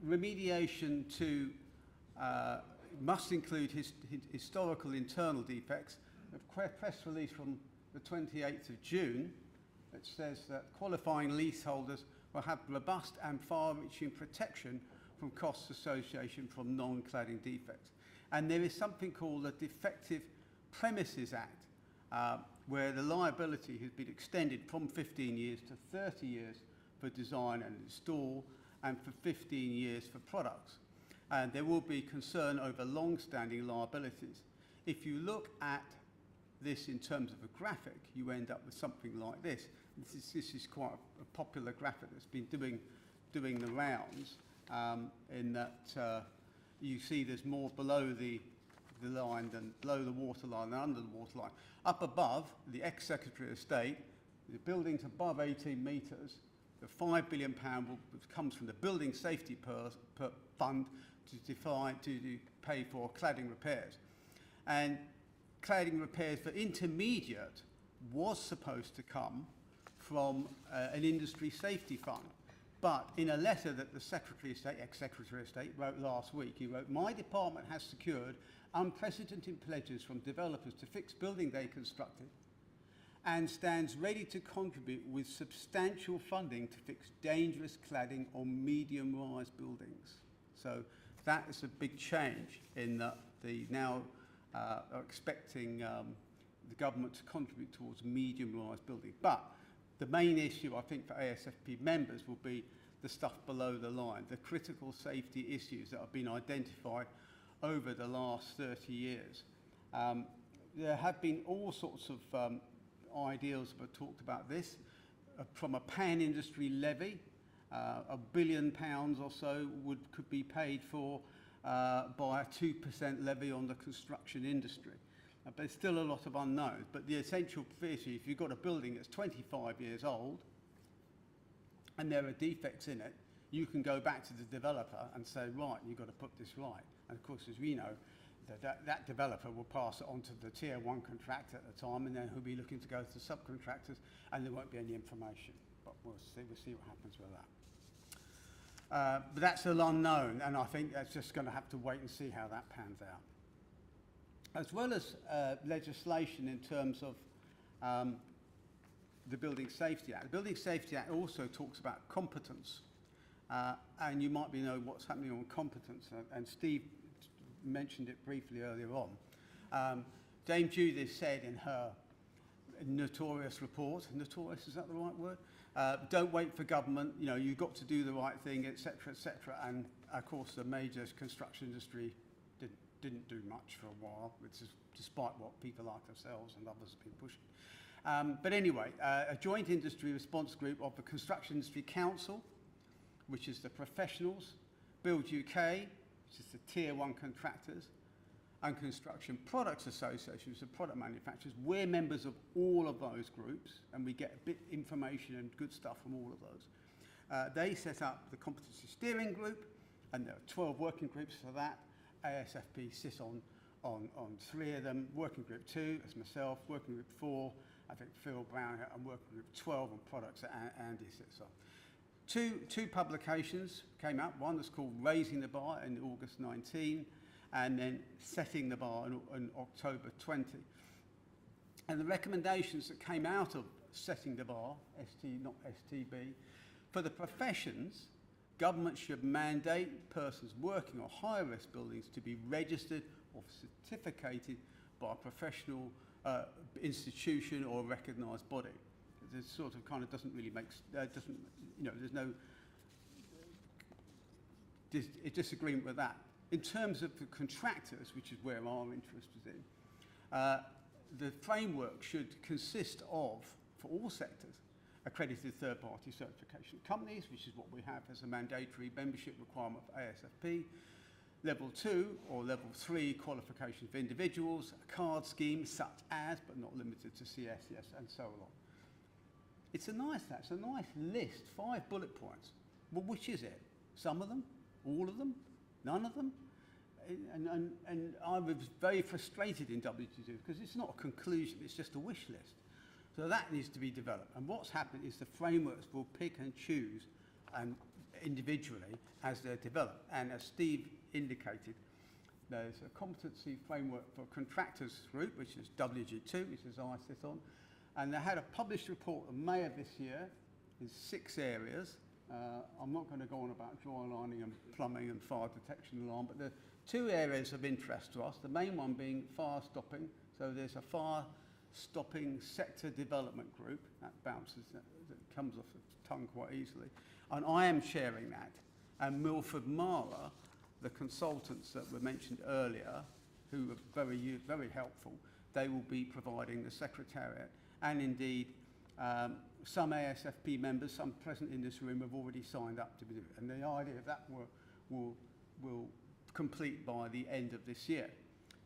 Remediation to must include historical internal defects. A press release from the 28th of June that says that qualifying leaseholders will have robust and far-reaching protection from costs associated from non-cladding defects. And there is something called the Defective Premises Act, where the liability has been extended from 15 years to 30 years for design and install, and for 15 years for products. And there will be concern over long-standing liabilities. If you look at this in terms of a graphic, you end up with something like this. This is quite a popular graphic that's been doing the rounds, in that you see there's more below the line than below the waterline than under the waterline. Up above, the ex-Secretary of State, the buildings above 18 metres, the £5 billion comes from the Building Safety Fund to pay for cladding repairs. And cladding repairs for intermediate was supposed to come from an industry safety fund. But in a letter that the Secretary of State, ex-Secretary of State, wrote last week, he wrote, "My department has secured unprecedented pledges from developers to fix building they constructed and stands ready to contribute with substantial funding to fix dangerous cladding on medium-rise buildings." So that is a big change in that they now are expecting the government to contribute towards medium-rise building. But the main issue, I think, for ASFP members will be the stuff below the line, the critical safety issues that have been identified over the last 30 years. There have been all sorts of ideas that talked about this, from a pan-industry levy, £1 billion or so could be paid for by a 2% levy on the construction industry. But there's still a lot of unknowns. But the essential issue, if you've got a building that's 25 years old and there are defects in it, you can go back to the developer and say, right, you've got to put this right. And of course, as we know, that developer will pass it on to the tier 1 contractor at the time, and then he'll be looking to go to subcontractors, and there won't be any information. But we'll see what happens with that. But that's an unknown, and I think that's just going to have to wait and see how that pans out. As well as legislation in terms of the Building Safety Act. The Building Safety Act also talks about competence, and you might know what's happening on competence, and Steve mentioned it briefly earlier on. Dame Judith said in her notorious report, notorious, is that the right word? Don't wait for government, you know, you've got to do the right thing, etc., etc. And of course, the major construction industry didn't do much for a while, which is despite what people like ourselves and others have been pushing. But anyway, a joint industry response group of the Construction Industry Council, which is the professionals, Build UK, which is the tier 1 contractors, and Construction Products Association, which is the product manufacturers. We're members of all of those groups, and we get a bit information and good stuff from all of those. They set up the Competency Steering Group, and there are 12 working groups for that. ASFP sits on 3 of them. Working Group 2, that's myself. Working Group 4, I think Phil Brown, and Working Group 12 on products that Andy sits on. Two publications came out. One was called Raising the Bar in August 19, and then Setting the Bar in October 20. And the recommendations that came out of Setting the Bar, not STB, for the professions, government should mandate persons working on high-risk buildings to be registered or certificated by a professional institution or recognised body. This sort of kind of doesn't really make, doesn't, you know, there's no disagreement with that. In terms of the contractors, which is where our interest is in, the framework should consist of, for all sectors, accredited third-party certification companies, which is what we have as a mandatory membership requirement for ASFP. Level 2 or level 3 qualification for individuals, a card scheme such as, but not limited to CSCS and so on. It's a nice list, 5 bullet points. Well, which is it? Some of them? All of them? None of them? And I was very frustrated in WTO because it's not a conclusion, it's just a wish list. So that needs to be developed. And what's happened is the frameworks will pick and choose individually as they're developed. And as Steve indicated, there's a competency framework for contractors group, which is WG2, which is I sit on. And they had a published report in May of this year in 6 areas. I'm not going to go on about dry lining and plumbing and fire detection alarm, but there are 2 areas of interest to us, the main one being fire stopping. So there's a fire stopping sector development group, that comes off the tongue quite easily. And I am chairing that. And Milford Mara, the consultants that were mentioned earlier, who are very helpful, they will be providing the secretariat. And indeed, some ASFP members, some present in this room, have already signed up to do it. And the idea of that will complete by the end of this year.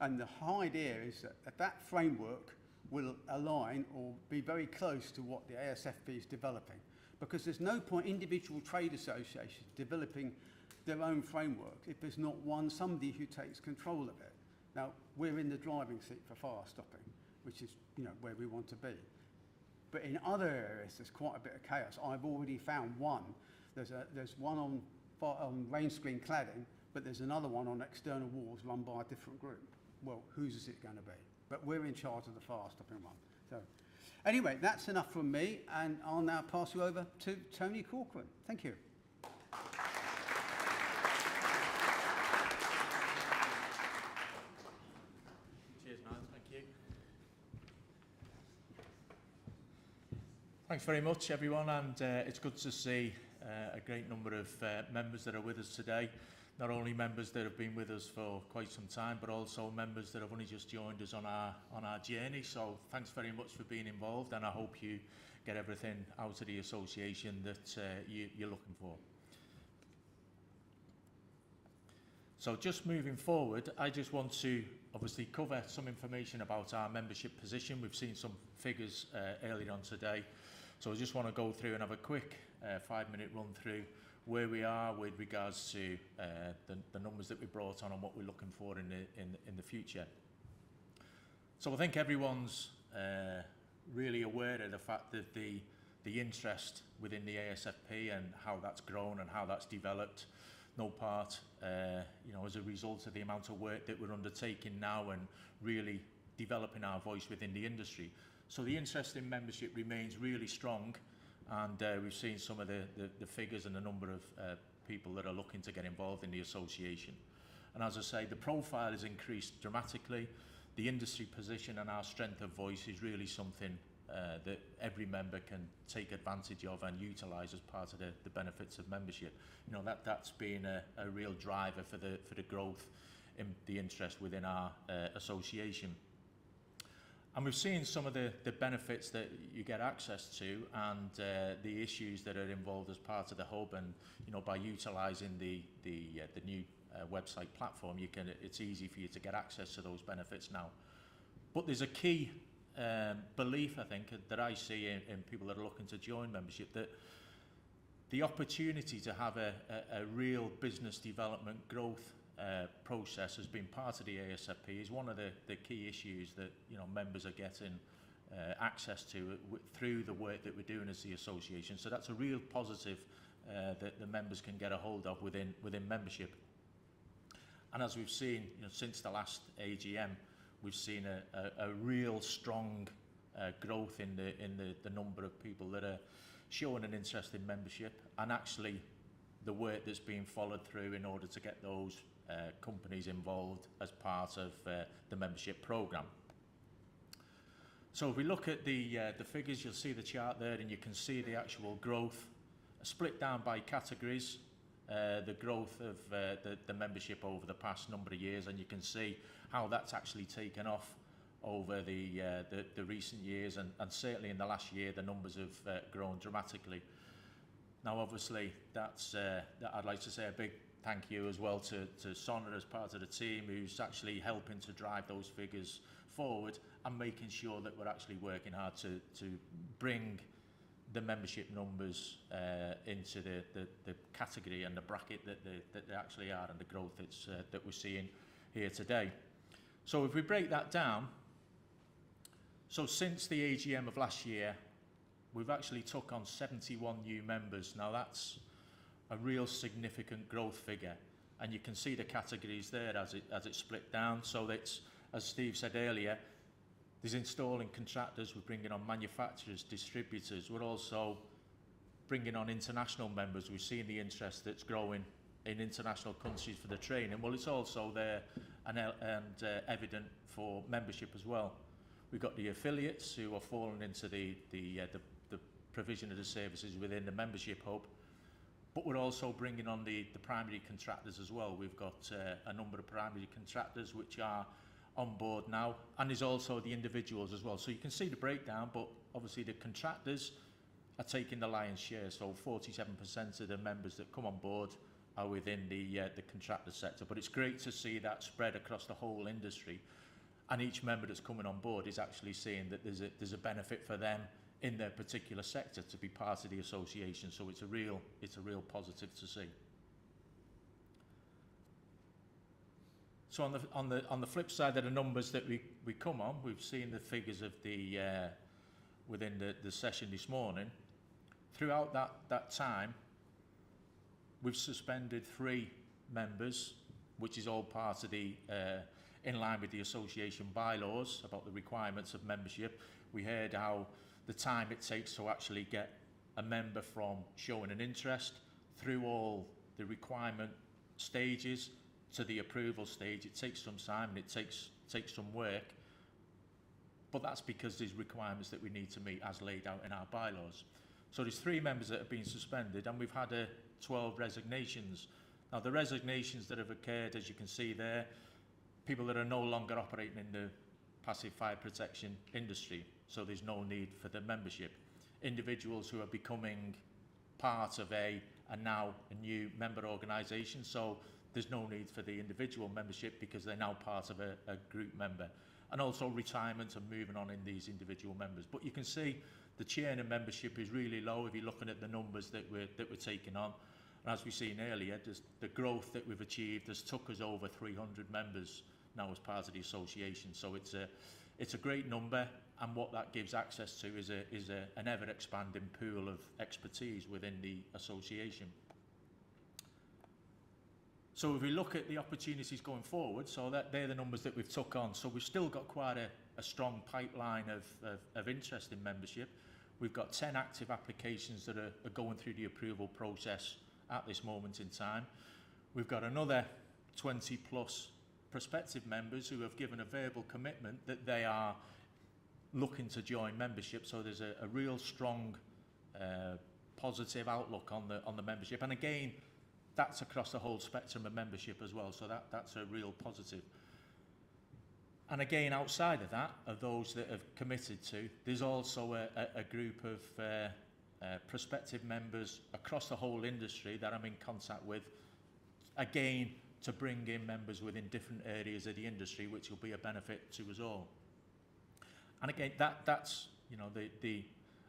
And the idea is that framework will align or be very close to what the ASFP is developing. Because there's no point individual trade associations developing their own framework if there's not somebody who takes control of it. Now, we're in the driving seat for fire stopping, which is where we want to be. But in other areas, there's quite a bit of chaos. I've already found one. There's one on rain screen cladding, but there's another one on external walls run by a different group. Well, whose is it going to be? But we're in charge of the fire stopping one. So, anyway, that's enough from me, and I'll now pass you over to Tony Corcoran. Thank you. Cheers, man. Thank you. Thanks very much, everyone, and it's good to see a great number of members that are with us today. Not only members that have been with us for quite some time, but also members that have only just joined us on our journey. So thanks very much for being involved, and I hope you get everything out of the association that you're looking for. So just moving forward, I just want to obviously cover some information about our membership position. We've seen some figures earlier on today. So I just want to go through and have a quick 5-minute run through where we are with regards to the numbers that we brought on and what we're looking for in the future. So I think everyone's really aware of the fact that the interest within the ASFP and how that's grown and how that's developed, no part, as a result of the amount of work that we're undertaking now and really developing our voice within the industry. So the interest in membership remains really strong. And we've seen some of the figures and the number of people that are looking to get involved in the association. And as I say, the profile has increased dramatically. The industry position and our strength of voice is really something that every member can take advantage of and utilise as part of the benefits of membership. That's been a real driver for the growth in the interest within our association. And we've seen some of the benefits that you get access to and the issues that are involved as part of the hub. And by utilising the new website platform, it's easy for you to get access to those benefits now. But there's a key belief, I think, that I see in people that are looking to join membership, that the opportunity to have a real business development growth process has been part of the ASFP is one of the key issues that members are getting access to through the work that we're doing as the association. So that's a real positive that the members can get a hold of within membership. And as we've seen since the last AGM, we've seen a real strong growth in the number of people that are showing an interest in membership, and actually the work that's being followed through in order to get those companies involved as part of the membership programme. So if we look at the figures, you'll see the chart there, and you can see the actual growth split down by categories, the growth of the membership over the past number of years, and you can see how that's actually taken off over the recent years, and certainly in the last year the numbers have grown dramatically. Now obviously I'd like to say a big thank you as well to Sonna as part of the team, who's actually helping to drive those figures forward and making sure that we're actually working hard to bring the membership numbers into the category and the bracket that they actually are, and the growth that we're seeing here today. So if we break that down, so since the AGM of last year, we've actually took on 71 new members. Now that's a real significant growth figure, and you can see the categories there as it's split down. So that's, as Steve said earlier, there's installing contractors, we're bringing on manufacturers, distributors, we're also bringing on international members. We've seen the interest that's growing in international countries for the training. Well, it's also there and evident for membership as well. We've got the affiliates who are falling into the provision of the services within the membership hub, but we're also bringing on the primary contractors as well. We've got a number of primary contractors which are on board now, and there's also the individuals as well. So you can see the breakdown, but obviously the contractors are taking the lion's share. So 47% of the members that come on board are within the contractor sector. But it's great to see that spread across the whole industry, and each member that's coming on board is actually seeing that there's a benefit for them in their particular sector to be part of the association. So it's a real positive to see. So on the flip side of the numbers that we come on, we've seen the figures of the within the session this morning. Throughout that time, we've suspended 3 members, which is all part of the in line with the association bylaws about the requirements of membership. We heard how the time it takes to actually get a member from showing an interest through all the requirement stages to the approval stage. It takes some time and it takes some work, but that's because there's requirements that we need to meet as laid out in our bylaws. So there's 3 members that have been suspended, and we've had 12 resignations. Now the resignations that have occurred, as you can see there, people that are no longer operating in the passive fire protection industry, so there's no need for the membership. Individuals who are becoming part of now a new member organisation, so there's no need for the individual membership because they're now part of a group member. And also retirement and moving on in these individual members. But you can see the churn in membership is really low if you're looking at the numbers that we're taking on. And as we've seen earlier, the growth that we've achieved has took us over 300 members now as part of the association. So it's a great number, and what that gives access to is an ever-expanding pool of expertise within the association. So if we look at the opportunities going forward, so they're the numbers that we've took on. So we've still got quite a strong pipeline of interest in membership. We've got 10 active applications that are going through the approval process at this moment in time. We've got another 20 plus prospective members who have given a verbal commitment that they are looking to join membership. So there's a real strong positive outlook on the membership. And again, that's across the whole spectrum of membership as well. So that's a real positive. And again, outside of that, of those that have committed to, there's also a group of prospective members across the whole industry that I'm in contact with, again, to bring in members within different areas of the industry, which will be a benefit to us all. And again, that's the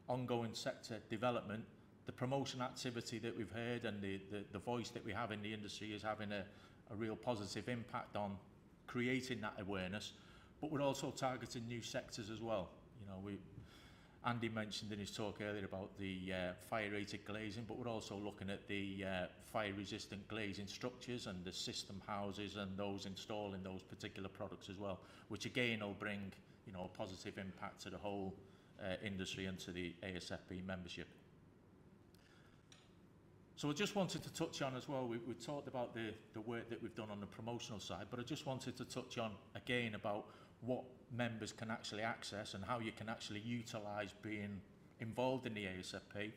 ongoing sector development. The promotion activity that we've heard and the voice that we have in the industry is having a real positive impact on creating that awareness. But we're also targeting new sectors as well. Andy mentioned in his talk earlier about the fire-rated glazing, but we're also looking at the fire-resistant glazing structures and the system houses and those installing those particular products as well, which again will bring a positive impact to the whole industry and to the ASFP membership. So I just wanted to touch on as well, we talked about the work that we've done on the promotional side, but I just wanted to touch on again about what members can actually access and how you can actually utilise being involved in the ASFP.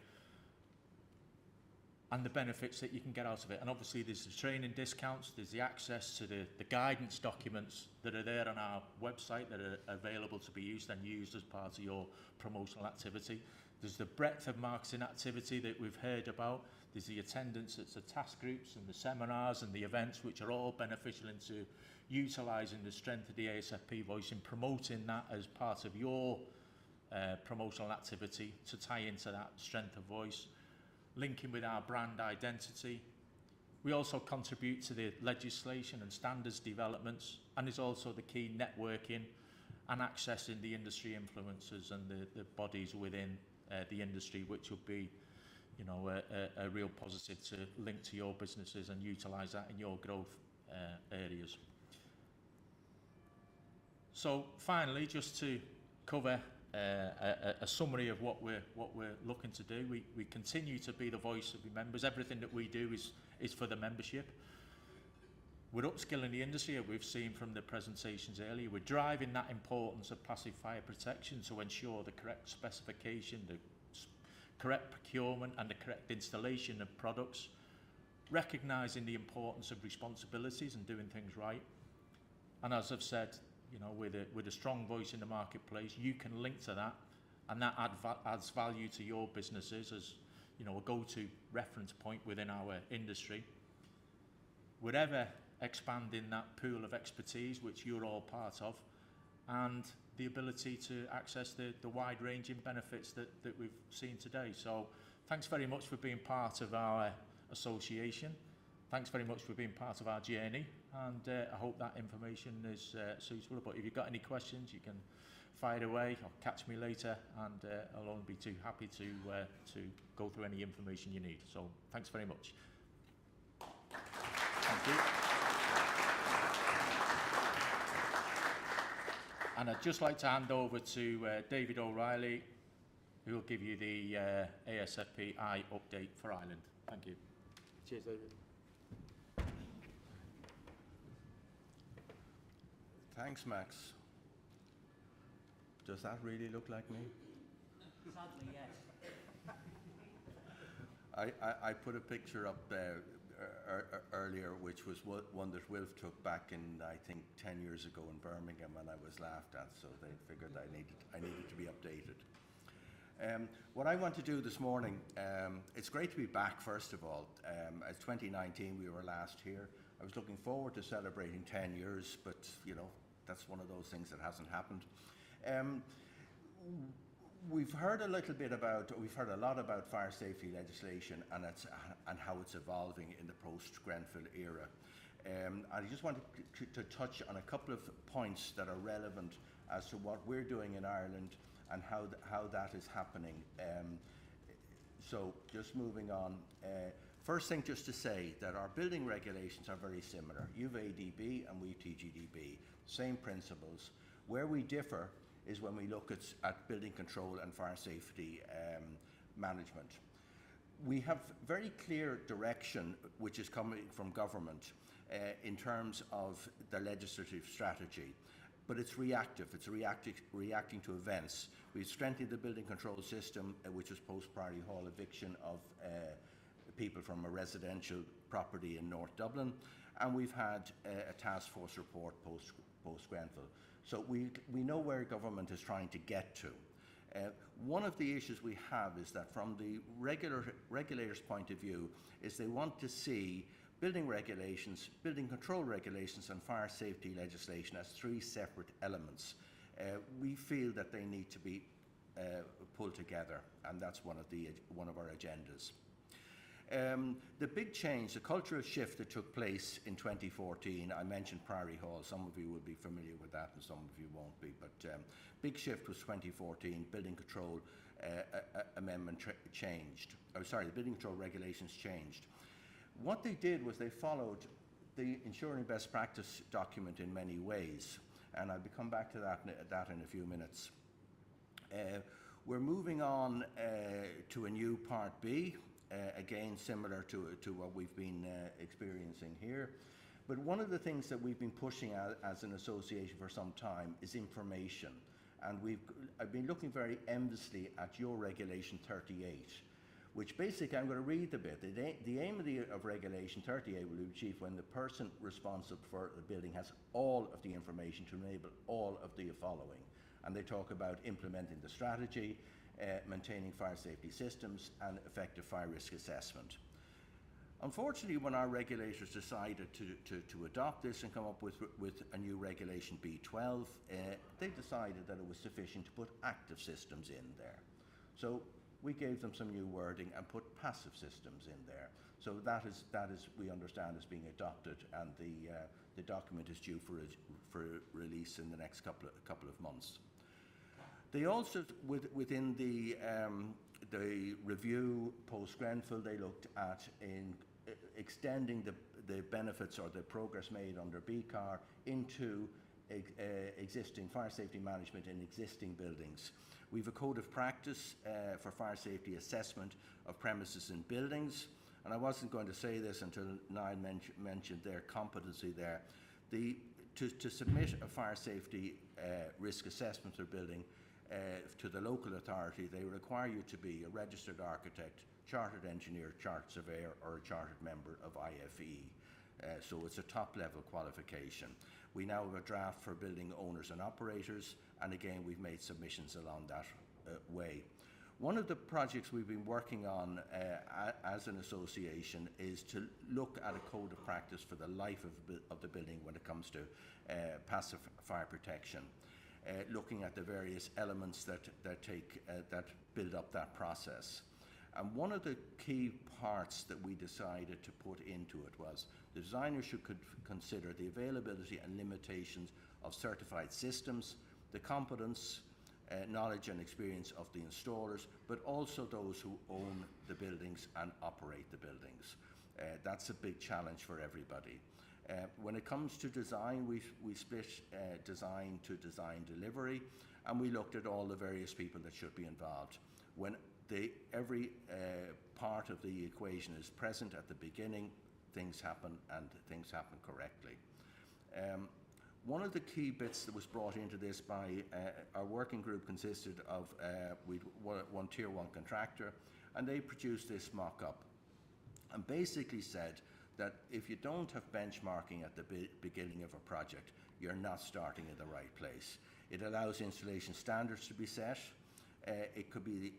and the benefits that you can get out of it. And obviously there's the training discounts, there's the access to the guidance documents that are there on our website that are available to be used and used as part of your promotional activity. There's the breadth of marketing activity that we've heard about. There's the attendance at the task groups and the seminars and the events, which are all beneficial into utilising the strength of the ASFP voice and promoting that as part of your promotional activity to tie into that strength of voice, linking with our brand identity. We also contribute to the legislation and standards developments, and there's also the key networking and accessing the industry influencers and the bodies within the industry, which will be, you know, a real positive to link to your businesses and utilise that in your growth areas. So finally, just to cover a summary of what we're looking to do, we continue to be the voice of the members. Everything that we do is for the membership. We're upskilling the industry, as we've seen from the presentations earlier. We're driving that importance of passive fire protection to ensure the correct specification, the correct procurement and the correct installation of products, recognising the importance of responsibilities and doing things right. And as I've said, you know, with a strong voice in the marketplace, you can link to that, and that adds value to your businesses as, you know, a go-to reference point within our industry. We're ever expanding that pool of expertise, which you're all part of, and the ability to access the wide-ranging benefits that we've seen today. So thanks very much for being part of our association. Thanks very much for being part of our journey, and I hope that information is suitable. But if you've got any questions, you can fire away or catch me later, and I'll only be too happy to go through any information you need. So thanks very much. Thank you. And I'd just like to hand over to David O'Reilly, who will give you the ASFP-I update for Ireland. Thank you. Cheers, David. Thanks, Max. Does that really look like me? Sadly, yes. I put a picture up there earlier, which was one that Wilf took back in, I think, 10 years ago in Birmingham, and I was laughed at, so they figured I needed to be updated. What I want to do this morning, it's great to be back, first of all. As 2019, we were last here. I was looking forward to celebrating 10 years, but, you know, that's one of those things that hasn't happened. We've heard a lot about fire safety legislation and how it's evolving in the post-Grenfell era. I just wanted to touch on a couple of points that are relevant as to what we're doing in Ireland and how that is happening. So just moving on. First thing just to say that our building regulations are very similar. You've ADB and we've TGDB, same principles. Where we differ is when we look at building control and fire safety management. We have very clear direction which is coming from government in terms of the legislative strategy, but it's reactive. It's reacting to events. We've strengthened the building control system, which was post-priority hall eviction of people from a residential property in North Dublin, and we've had a task force report post-Grenfell. So we know where government is trying to get to. One of the issues we have is that from the regulators' point of view is they want to see building regulations, building control regulations and fire safety legislation as three separate elements. We feel that they need to be pulled together, and that's one of our agendas. The big change, the cultural shift that took place in 2014, I mentioned Priory Hall, some of you will be familiar with that and some of you won't be, but big shift was 2014, building control amendment changed. The building control regulations changed. What they did was they followed the Ensuring Best Practice document in many ways, and I'll come back to that in a few minutes. We're moving on to a new Part B, again similar to what we've been experiencing here. But one of the things that we've been pushing as an association for some time is information. And I've been looking very enviously at your Regulation 38. which basically, I'm going to read the bit. The aim of Regulation 38 will be achieved when the person responsible for the building has all of the information to enable all of the following. And they talk about implementing the strategy, maintaining fire safety systems, and effective fire risk assessment. Unfortunately, when our regulators decided to adopt this and come up with a new regulation B12, they decided that it was sufficient to put active systems in there. So we gave them some new wording and put passive systems in there. So that is we understand is being adopted, and the document is due for release in the next couple of months. They also, within the review post-Grenfell, they looked at extending the benefits or the progress made under BCAR into existing fire safety management in existing buildings. We have a code of practice for fire safety assessment of premises and buildings, and I wasn't going to say this until Niall mentioned their competency there. To submit a fire safety risk assessment of a building to the local authority, they require you to be a registered architect, chartered engineer, chartered surveyor, or a chartered member of IFE. So it's a top-level qualification. We now have a draft for building owners and operators, and again, we've made submissions along that way. One of the projects we've been working on as an association is to look at a code of practice for the life of the building when it comes to passive fire protection, looking at the various elements that build up that process. And one of the key parts that we decided to put into it was the designer should consider the availability and limitations of certified systems, the competence, knowledge and experience of the installers, but also those who own the buildings and operate the buildings. That's a big challenge for everybody. When it comes to design, we split design to design delivery, and we looked at all the various people that should be involved. When every part of the equation is present at the beginning, things happen, and things happen correctly. One of the key bits that was brought into this by our working group consisted of one tier 1 contractor, and they produced this mock-up and basically said that if you don't have benchmarking at the beginning of a project, you're not starting in the right place. It allows installation standards to be set. It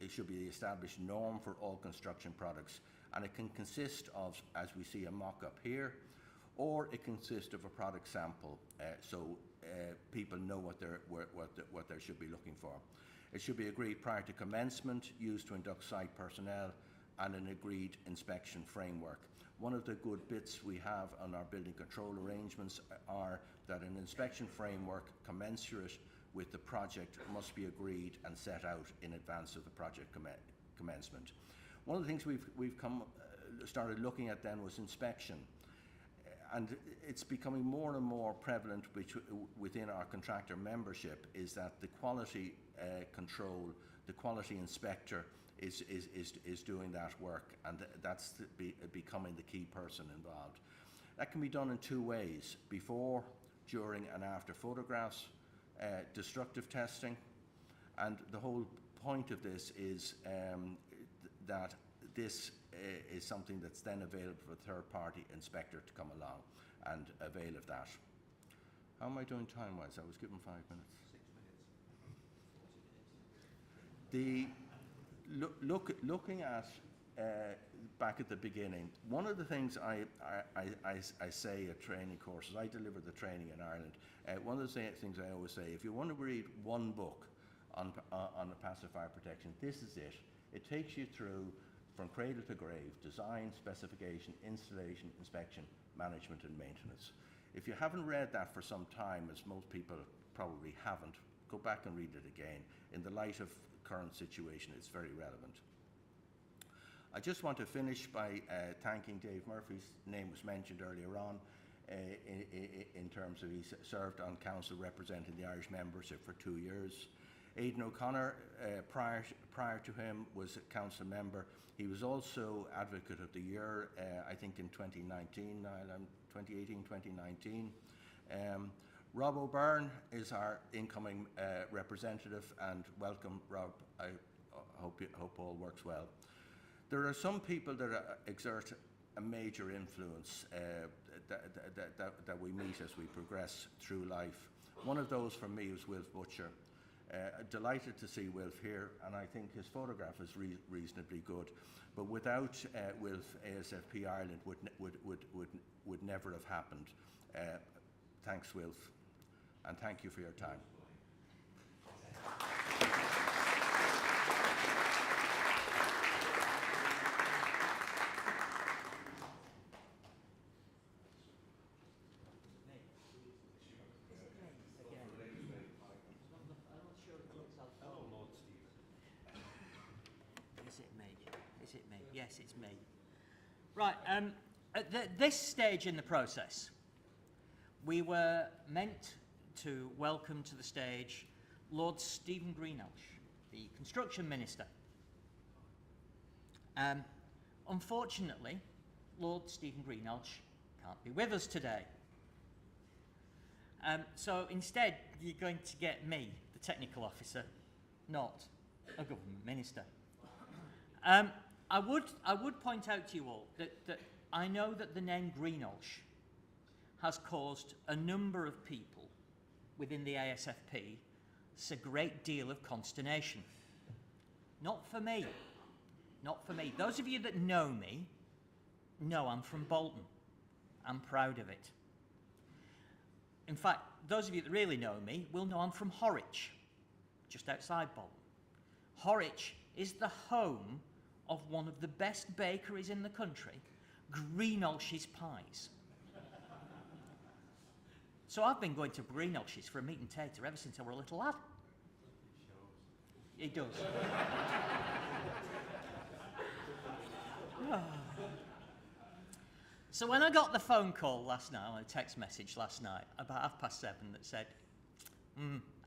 should be the established norm for all construction products, and it can consist of, as we see a mock-up here, or it consists of a product sample, so people know what they should be looking for. It should be agreed prior to commencement, used to induct site personnel, and an agreed inspection framework. One of the good bits we have on our building control arrangements are that an inspection framework commensurate with the project must be agreed and set out in advance of the project commencement. One of the things we've started looking at then was inspection. And it's becoming more and more prevalent within our contractor membership is that the quality control, the quality inspector is doing that work, and that's becoming the key person involved. That can be done in two ways: before, during and after photographs, destructive testing, and the whole point of this is that this is something that's then available for a third-party inspector to come along and avail of that. How am I doing time-wise? I was given 5 minutes. 6 minutes. Looking at back at the beginning, one of the things I say at training courses, I deliver the training in Ireland. One of the things I always say, if you want to read one book on the passive fire protection, this is it. It takes you through from cradle to grave: design, specification, installation, inspection, management and maintenance. If you haven't read that for some time, as most people probably haven't, go back and read it again. In the light of current situation, it's very relevant. I just want to finish by thanking Dave Murphy's name was mentioned earlier on in terms of he served on council representing the Irish membership for 2 years. Aidan O'Connor, prior to him, was a council member. He was also Advocate of the Year, I think in 2019, 2018, 2019. Rob O'Byrne is our incoming representative, and welcome, Rob. I hope all works well. There are some people that exert a major influence that we meet as we progress through life. One of those for me is Wilf Butcher. Delighted to see Wilf here, and I think his photograph is reasonably good. But without Wilf, ASFP Ireland would never have happened. Thanks, Wilf, and thank you for your time. Yes, it's me. Right, at this stage in the process, we were meant to welcome to the stage Lord Stephen Greenhalgh, the Construction Minister. Unfortunately, Lord Stephen Greenhalgh can't be with us today. So instead, you're going to get me, the technical officer, not a government minister. I would point out to you all that I know that the name Greenhalgh has caused a number of people within the ASFP a great deal of consternation. Not for me. Not for me. Those of you that know me know I'm from Bolton. I'm proud of it. In fact, those of you that really know me will know I'm from Horwich, just outside Bolton. Horwich is the home of one of the best bakeries in the country, Greenhalgh's Pies. So I've been going to Greenhalgh's for a meat and tater ever since I were a little lad. It does. So when I got the phone call last night, or a text message last night, about 7:30 that said,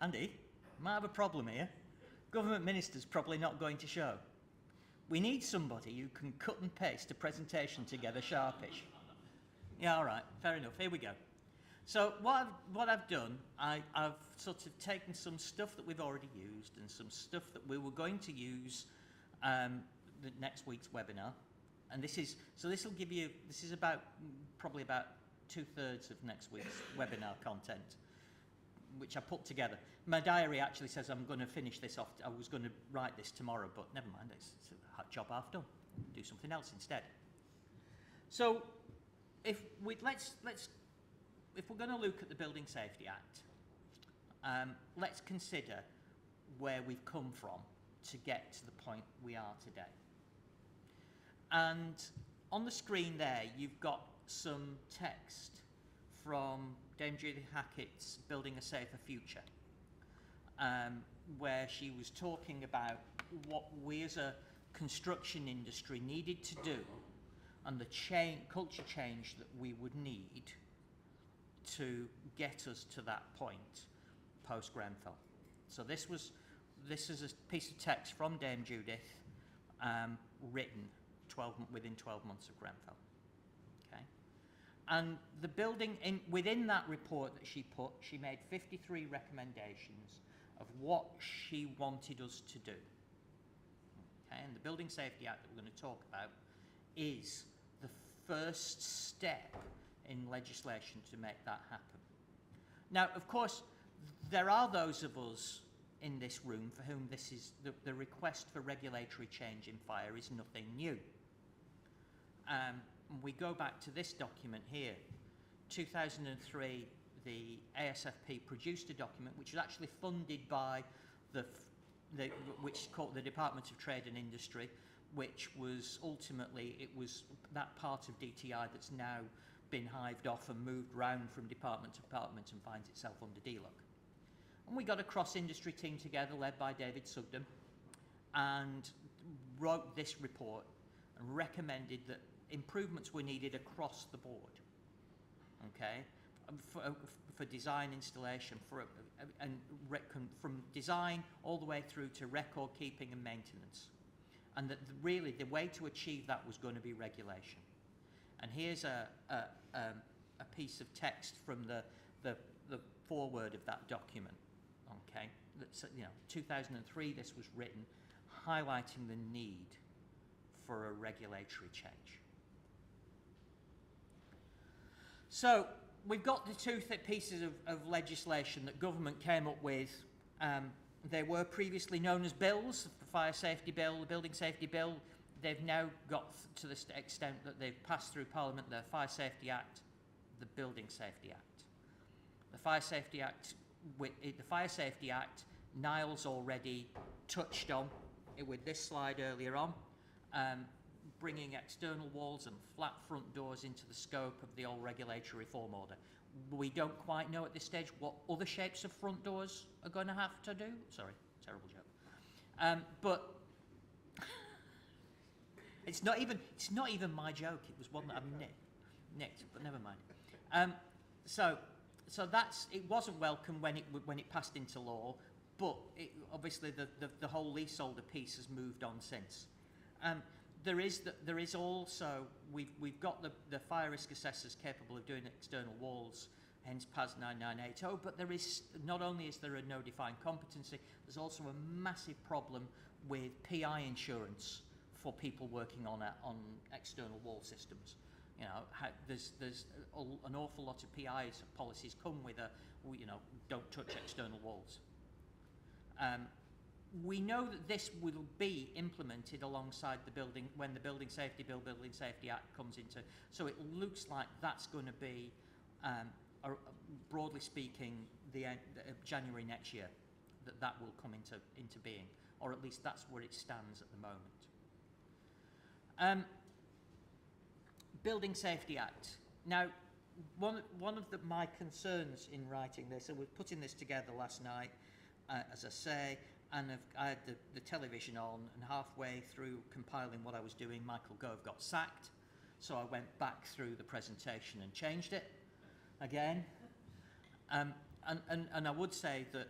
Andy, might have a problem here. Government minister's probably not going to show. We need somebody who can cut and paste a presentation together sharpish. Yeah, all right, fair enough, here we go. So what I've done, I've sort of taken some stuff that we've already used and some stuff that we were going to use the next week's webinar. And this will give you, this is probably about 2/3 of next week's webinar content, which I put together. My diary actually says I'm going to finish this off. I was going to write this tomorrow, but never mind, it's a job half done. Do something else instead. So if we're going to look at the Building Safety Act, let's consider where we've come from to get to the point we are today. And on the screen there, you've got some text from Dame Judy Hackett's Building a Safer Future, where she was talking about what we as a construction industry needed to do and the culture change that we would need to get us to that point post-Grenfell. So this is a piece of text from Dame Judith, written within 12 months of Grenfell. Okay, and the building within that report that she made 53 recommendations of what she wanted us to do. Okay, and the Building Safety Act that we're going to talk about is the first step in legislation to make that happen. Now, of course, there are those of us in this room for whom this is the request for regulatory change in fire is nothing new. We go back to this document here. 2003, the ASFP produced a document which was actually funded by which is called the Department of Trade and Industry, which was ultimately, it was that part of DTI that's now been hived off and moved round from department to department and finds itself under DLUC. And we got a cross-industry team together led by David Sugden and wrote this report and recommended that improvements were needed across the board, okay, for design, installation, from design all the way through to record keeping and maintenance, and that really the way to achieve that was going to be regulation. And here's a piece of text from the foreword of that document. Okay, that's 2003. This was written, highlighting the need for a regulatory change. So we've got the two pieces of legislation that government came up with. They were previously known as bills, the Fire Safety Bill, the Building Safety Bill. They've now got to the extent that they've passed through Parliament the Fire Safety Act, the Building Safety Act. The Fire Safety Act, Niall's already touched on it with this slide earlier on, bringing external walls and flat front doors into the scope of the old regulatory reform order. We don't quite know at this stage what other shapes of front doors are going to have to do. Sorry, terrible joke. But it's not even my joke. It was one that I've nicked, but never mind. So that's, it wasn't welcome when it passed into law, but obviously the whole leaseholder piece has moved on since. There is also, we've got the fire risk assessors capable of doing external walls, hence PAS 9980, but there is, not only is there a no defined competency, there's also a massive problem with PI insurance for people working on external wall systems. You know, there's an awful lot of PIs policies come with don't touch external walls. We know that this will be implemented alongside the building, when the Building Safety Bill, Building Safety Act comes into, so it looks like that's going to be, broadly speaking, the January next year, that will come into being, or at least that's where it stands at the moment. Building Safety Act. Now, one of my concerns in writing this, and we're putting this together last night, as I say, and I had the television on, and halfway through compiling what I was doing, Michael Gove got sacked. So I went back through the presentation and changed it again. And I would say that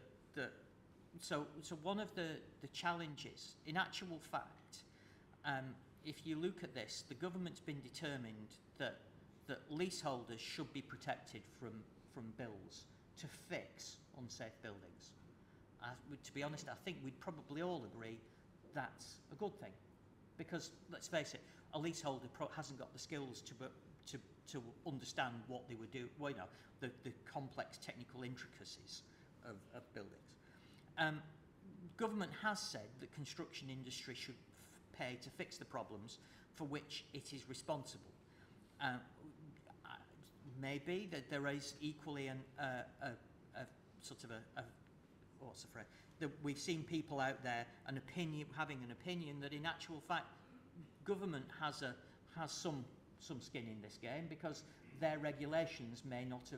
so one of the challenges, in actual fact, if you look at this, the government's been determined that leaseholders should be protected from bills to fix unsafe buildings. To be honest, I think we'd probably all agree that's a good thing, because let's face it, a leaseholder hasn't got the skills to understand what they would do. Well, you know, the complex technical intricacies of buildings. Government has said that construction industry should pay to fix the problems for which it is responsible. Maybe that there is equally a sort of what's the phrase? That we've seen people out there having an opinion that in actual fact government has some skin in this game, because their regulations may not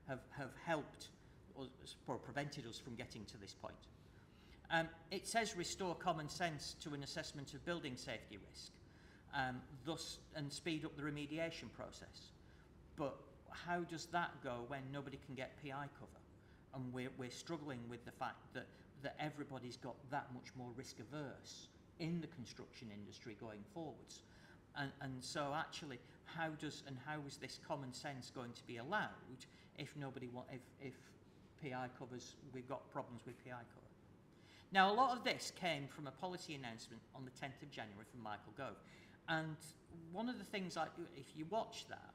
have helped or prevented us from getting to this point. It says restore common sense to an assessment of building safety risk, thus and speed up the remediation process. But how does that go when nobody can get PI cover? And we're struggling with the fact that everybody's got that much more risk averse in the construction industry going forwards. And so actually, how is this common sense going to be allowed if if PI covers, we've got problems with PI cover? Now, a lot of this came from a policy announcement on the 10th of January from Michael Gove. And one of the things, if you watch that,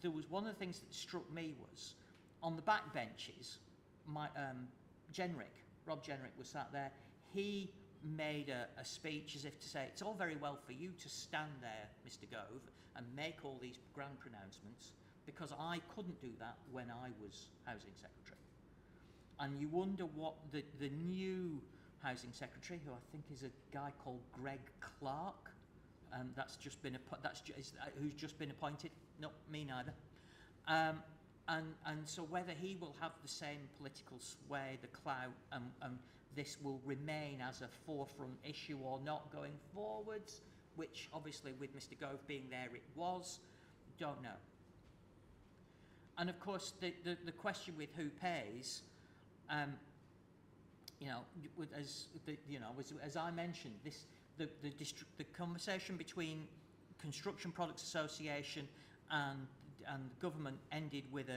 there was one of the things that struck me was, on the back benches, Rob Jenrick was sat there. He made a speech as if to say, it's all very well for you to stand there, Mr. Gove, and make all these grand pronouncements, because I couldn't do that when I was Housing Secretary. And you wonder what the new Housing Secretary, who I think is a guy called Greg Clark, who's just been appointed, not me neither. And so whether he will have the same political sway, the clout, and this will remain as a forefront issue or not going forwards, which obviously with Mr. Gove being there it was, don't know. And of course the question with who pays, as I mentioned, the conversation between Construction Products Association and government ended with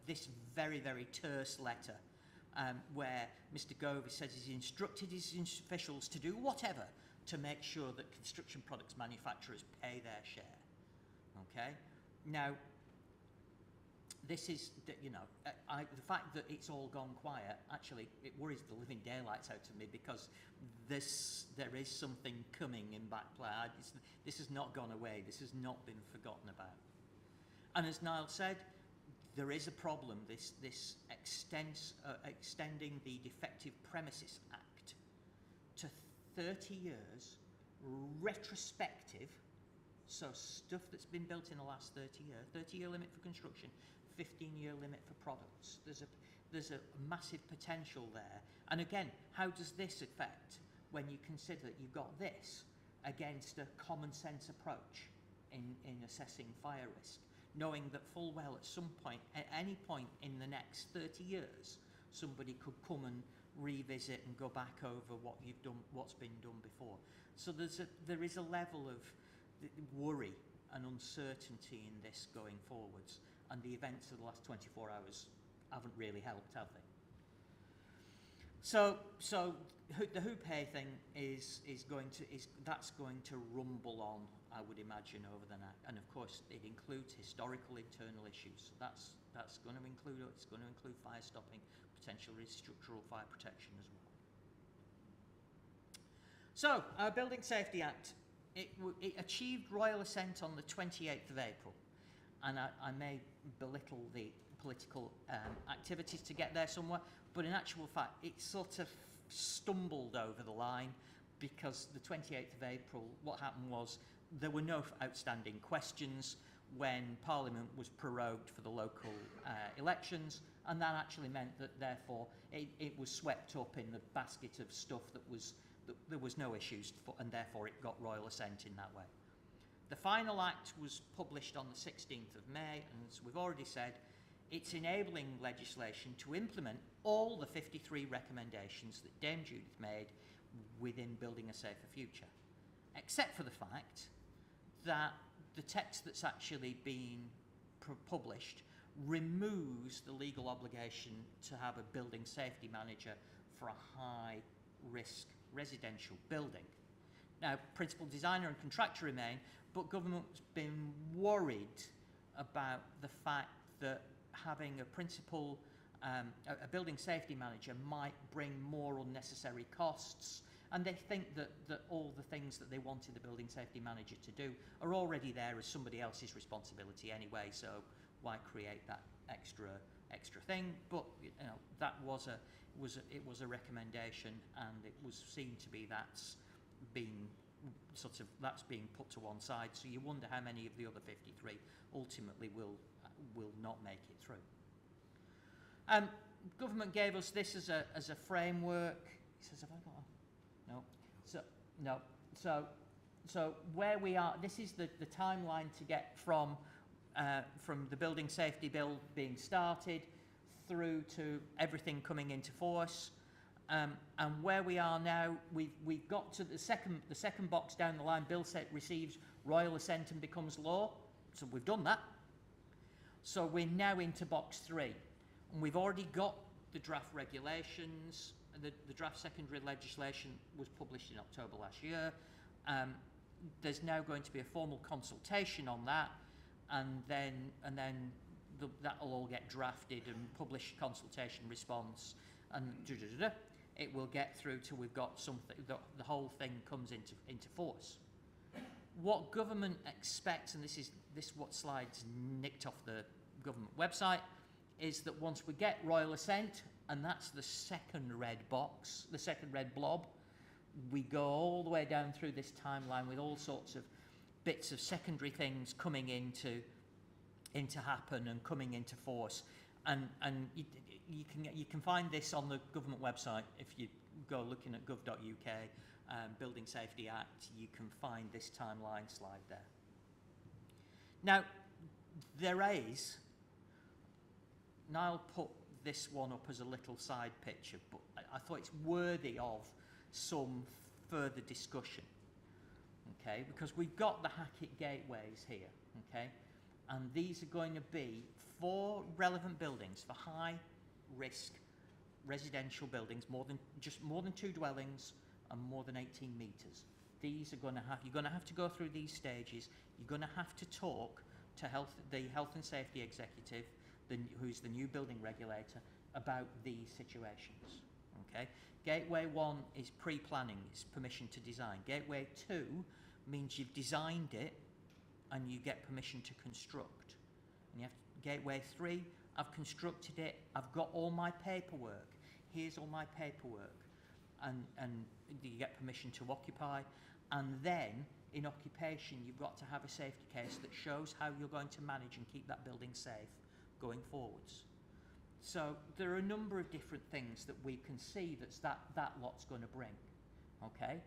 this very, very terse letter where Mr. Gove says he's instructed his officials to do whatever to make sure that construction products manufacturers pay their share. Okay? Now, this is, you know, the fact that it's all gone quiet, actually, it worries the living daylights out of me, because there is something coming in back play. This has not gone away. This has not been forgotten about. And as Niall said, there is a problem, this extending the Defective Premises Act to 30 years, retrospective, so stuff that's been built in the last 30 years, 30-year limit for construction, 15-year limit for products. There's a massive potential there. And again, how does this affect when you consider that you've got this against a common sense approach in assessing fire risk, knowing that full well at some point, at any point in the next 30 years, somebody could come and revisit and go back over what you've done, what's been done before. So there is a level of worry and uncertainty in this going forwards, and the events of the last 24 hours haven't really helped, have they? So the who pay thing is going to rumble on, I would imagine, over the night. And of course, it includes historical internal issues. So that's going to include, it's going to include fire stopping, potentially structural fire protection as well. So our Building Safety Act, it achieved royal assent on the 28th of April, and I may belittle the political activities to get there somewhere, but in actual fact, it sort of stumbled over the line, because the 28th of April, what happened was there were no outstanding questions when Parliament was prorogued for the local elections, and that actually meant that therefore it was swept up in the basket of stuff that there was no issues for, and therefore it got royal assent in that way. The final act was published on the 16th of May, and as we've already said, it's enabling legislation to implement all the 53 recommendations that Dame Judith made within Building a Safer Future, except for the fact that the text that's actually been published removes the legal obligation to have a building safety manager for a high-risk residential building. Now, principal designer and contractor remain, but government's been worried about the fact that having a principal, a building safety manager might bring more unnecessary costs, and they think that all the things that they wanted the building safety manager to do are already there as somebody else's responsibility anyway, so why create that extra thing? But you know, that was a recommendation, and it was seen to be that's being put to one side. So you wonder how many of the other 53 ultimately will not make it through. Government gave us this as a framework. He says, have I got a... No. No. So where we are, this is the timeline to get from the building safety bill being started through to everything coming into force. And where we are now, we've got to the second box down the line. Bill receives royal assent and becomes law. So we've done that. So we're now into box 3, and we've already got the draft regulations. The draft secondary legislation was published in October last year. There's now going to be a formal consultation on that, and then that'll all get drafted and published consultation response, and it will get through till we've got something. The whole thing comes into force. What government expects, and this what slide's nicked off the government website, is that once we get royal assent, and that's the second red box, the second red blob, we go all the way down through this timeline with all sorts of bits of secondary things coming into happen and coming into force, and you can find this on the government website. If you go looking at gov.uk, Building Safety Act, you can find this timeline slide there. Now, there is, Niall put this one up as a little side picture, but I thought it's worthy of some further discussion, okay? Because we've got the Hackett gateways here, okay? And these are going to be 4 relevant buildings for high-risk residential buildings, more than 2 dwellings and more than 18 metres, you're going to have to go through these stages. You're going to have to talk to the health and safety executive, who's the new building regulator, about these situations. Okay. Gateway 1 is pre-planning, it's permission to design. Gateway 2 means you've designed it and you get permission to construct. And you have Gateway 3, I've constructed it, I've got all my paperwork. Here's all my paperwork. And you get permission to occupy. And then, in occupation, you've got to have a safety case that shows how you're going to manage and keep that building safe going forwards. So there are a number of different things that we can see that lot's going to bring. Okay?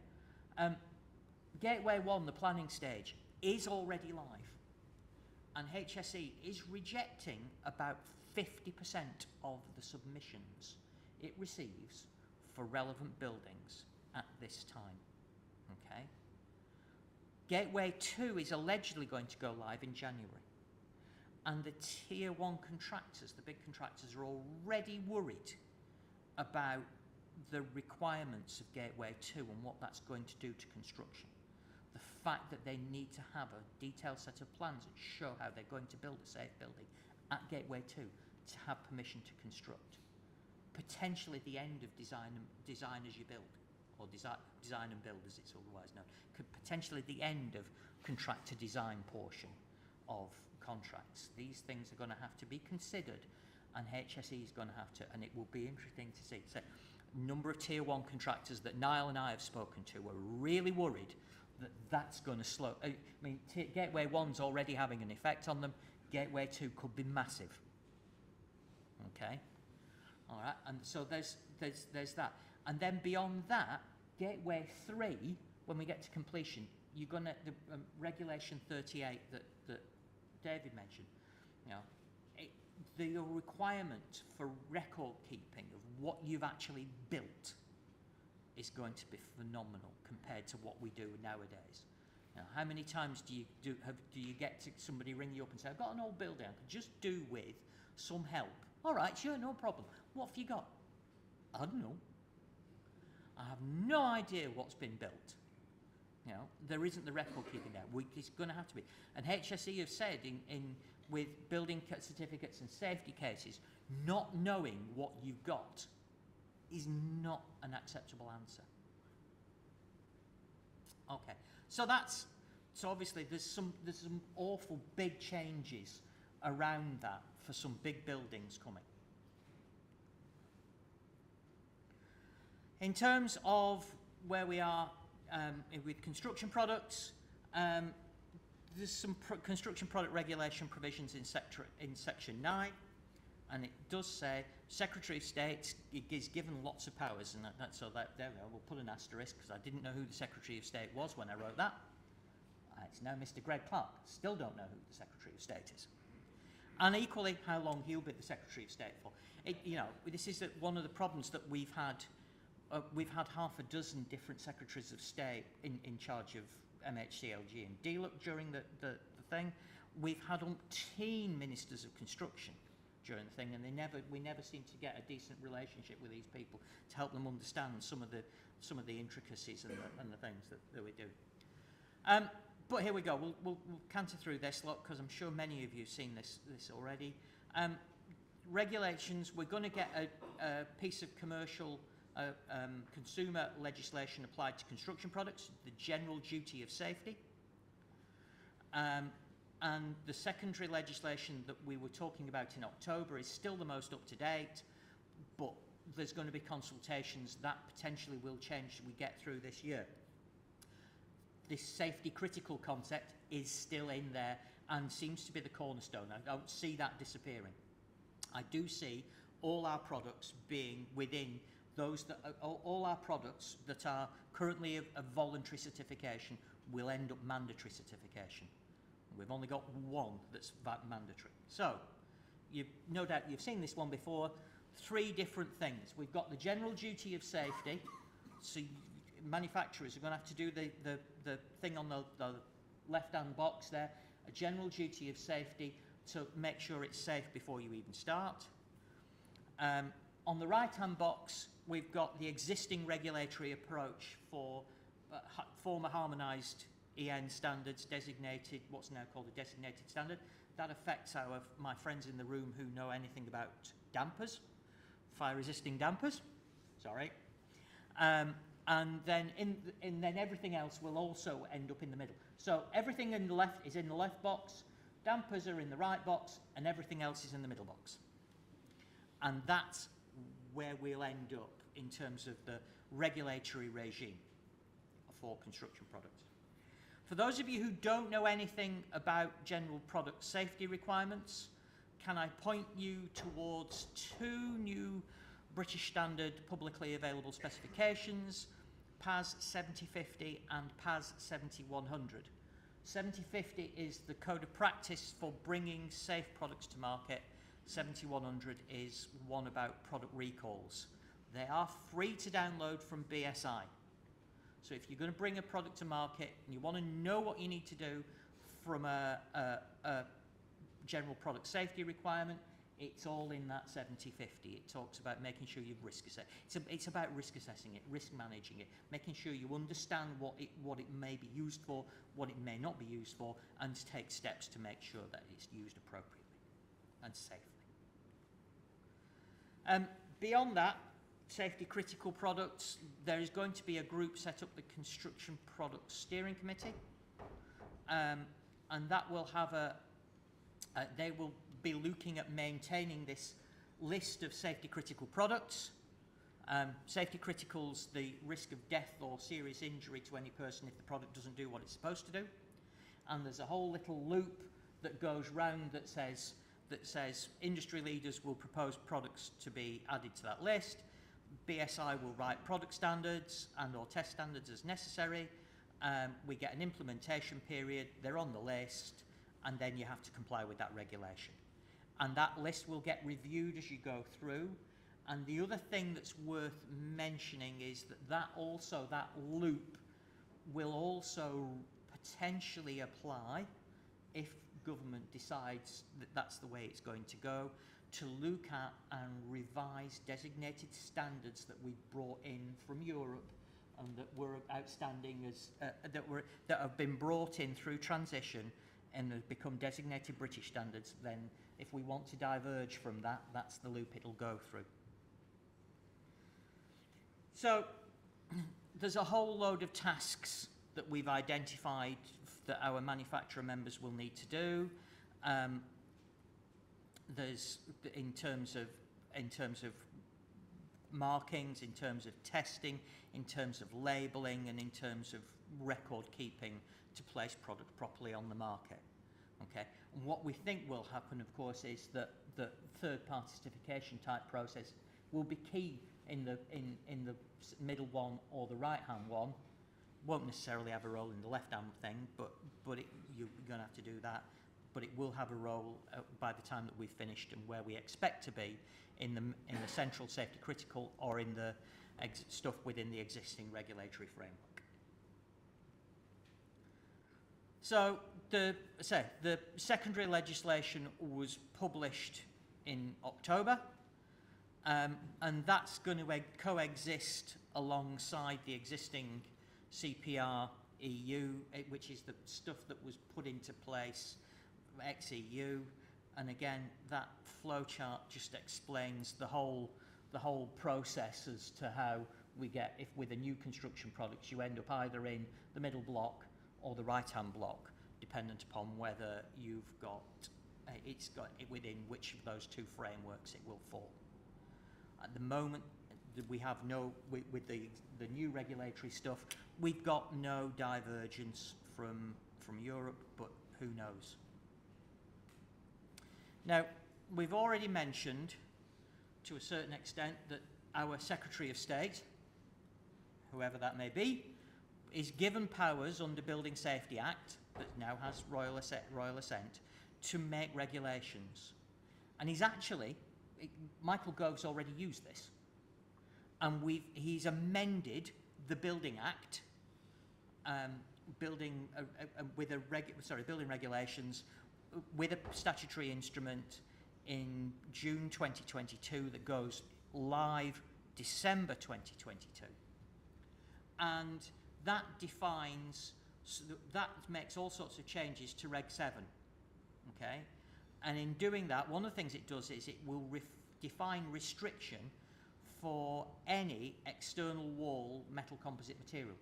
Gateway 1, the planning stage, is already live. And HSE is rejecting about 50% of the submissions it receives for relevant buildings at this time. Okay? Gateway 2 is allegedly going to go live in January. And the tier 1 contractors, the big contractors, are already worried about the requirements of Gateway 2 and what that's going to do to construction. The fact that they need to have a detailed set of plans that show how they're going to build a safe building at Gateway 2 to have permission to construct. Potentially the end of design as you build, or design and build as it's otherwise known. Potentially the end of contractor design portion of contracts. These things are going to have to be considered, and HSE is going to have to, and it will be interesting to see. So, a number of tier 1 contractors that Niall and I have spoken to are really worried that that's going to slow. I mean, Gateway 1's already having an effect on them. Gateway 2 could be massive. Okay, all right, and so there's that, and then beyond that, Gateway 3, when we get to completion, you're going to Regulation 38 that David mentioned. You know, the requirement for record keeping of what you've actually built is going to be phenomenal compared to what we do nowadays. You know, how many times do you get to somebody ring you up and say, I've got an old building I could just do with some help? All right, sure, no problem. What have you got? I don't know. I have no idea what's been built. You know, there isn't the record keeping there. It's going to have to be. And HSE have said with building certificates and safety cases, not knowing what you've got is not an acceptable answer. Okay, so obviously there's some awful big changes around that for some big buildings coming. In terms of where we are with construction products, there's some construction product regulation provisions in Section 9, and it does say Secretary of State is given lots of powers, and there we go, we'll put an asterisk because I didn't know who the Secretary of State was when I wrote that. It's now Mr. Greg Clark. Still don't know who the Secretary of State is. And equally, how long he'll be the Secretary of State for. This is one of the problems that we've had. We've had half a dozen different Secretaries of State in charge of MHCLG and DLUC during the thing. We've had umpteen Ministers of Construction during the thing, and we never seem to get a decent relationship with these people to help them understand some of the intricacies and the things that we do. But here we go. We'll canter through this lot because I'm sure many of you have seen this already. Regulations. We're going to get a piece of commercial consumer legislation applied to construction products, the general duty of safety. And the secondary legislation that we were talking about in October is still the most up to date, but there's going to be consultations that potentially will change as we get through this year. This safety critical concept is still in there and seems to be the cornerstone. I don't see that disappearing. I do see all our products being within those that all our products that are currently of voluntary certification will end up mandatory certification. We've only got one that's mandatory. So, no doubt you've seen this one before. 3 different things. We've got the general duty of safety. So manufacturers are going to have to do the thing on the left-hand box there, a general duty of safety to make sure it's safe before you even start. On the right-hand box, we've got the existing regulatory approach for former harmonised EN standards, designated, what's now called a designated standard. That affects my friends in the room who know anything about dampers, fire-resisting dampers. Sorry. And then then everything else will also end up in the middle. So everything in the left is in the left box, dampers are in the right box, and everything else is in the middle box. And that's where we'll end up in terms of the regulatory regime for construction products. For those of you who don't know anything about general product safety requirements, can I point you towards two new British standard publicly available specifications, PAS 7050 and PAS 7100. 7050 is the code of practice for bringing safe products to market. 7100 is one about product recalls. They are free to download from BSI. So if you're going to bring a product to market and you want to know what you need to do from a general product safety requirement, it's all in that 7050. It talks about making sure you've risk assessed. It's about risk assessing it, risk managing it, making sure you understand what it may be used for, what it may not be used for, and to take steps to make sure that it's used appropriately and safely. Beyond that, safety critical products, there is going to be a group set up, the Construction Products Steering Committee, and that will have they will be looking at maintaining this list of safety critical products. Safety criticals, the risk of death or serious injury to any person if the product doesn't do what it's supposed to do. And there's a whole little loop that goes round that says industry leaders will propose products to be added to that list. BSI will write product standards and or test standards as necessary. We get an implementation period, they're on the list, and then you have to comply with that regulation. And that list will get reviewed as you go through. And the other thing that's worth mentioning is that loop will also potentially apply, if government decides that that's the way it's going to go, to look at and revise designated standards that we brought in from Europe and that were outstanding as that have been brought in through transition and have become designated British standards. Then if we want to diverge from that, that's the loop it'll go through. So there's a whole load of tasks that we've identified that our manufacturer members will need to do. There's in terms of markings, in terms of testing, in terms of labelling, and in terms of record keeping to place product properly on the market. Okay, and what we think will happen, of course, is that the third-party certification type process will be key in the middle one or the right-hand one. Won't necessarily have a role in the left-hand thing, but you're going to have to do that. But it will have a role by the time that we've finished and where we expect to be in the central safety critical or in the stuff within the existing regulatory framework. So the secondary legislation was published in October, and that's going to coexist alongside the existing CPR EU, which is the stuff that was put into place ex-EU, and again that flowchart just explains the whole process as to how we get, if with a new construction product you end up either in the middle block or the right-hand block, dependent upon whether you've got it's got within which of those two frameworks it will fall. At the moment, we have no with the new regulatory stuff, we've got no divergence from Europe, but who knows. Now, we've already mentioned, to a certain extent, that our Secretary of State, whoever that may be, is given powers under Building Safety Act, that now has royal assent, to make regulations. And he's actually, Michael Gove's already used this, and he's amended the Building Act, building regulations, with a statutory instrument in June 2022 that goes live December 2022. And that defines, that makes all sorts of changes to Reg 7, okay? And in doing that, one of the things it does is it will define restriction for any external wall metal composite material,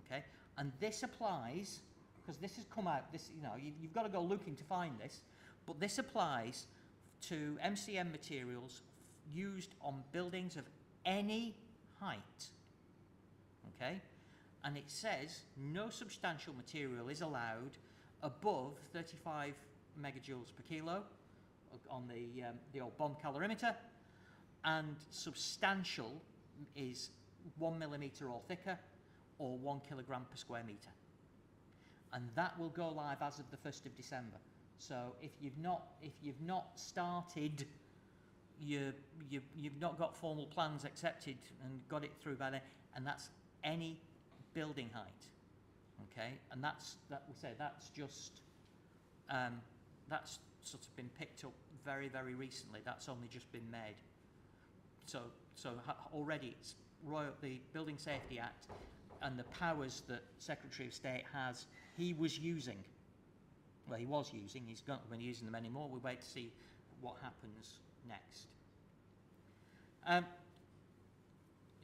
okay? And this applies, because this has come out, this, you know, you've got to go looking to find this, but this applies to MCM materials used on buildings of any height, okay? And it says no substantial material is allowed above 35 megajoules per kilo on the old bomb calorimeter, and substantial is 1 millimetre or thicker, or 1 kilogram per square metre. And that will go live as of the 1st of December. So if you've not started, you've not got formal plans accepted and got it through by then, and that's any building height, okay? And that's just that's sort of been picked up very, very recently. That's only just been made. So already it's the Building Safety Act and the powers that Secretary of State has, he was using. Well, he was using. He's not been using them anymore. We wait to see what happens next.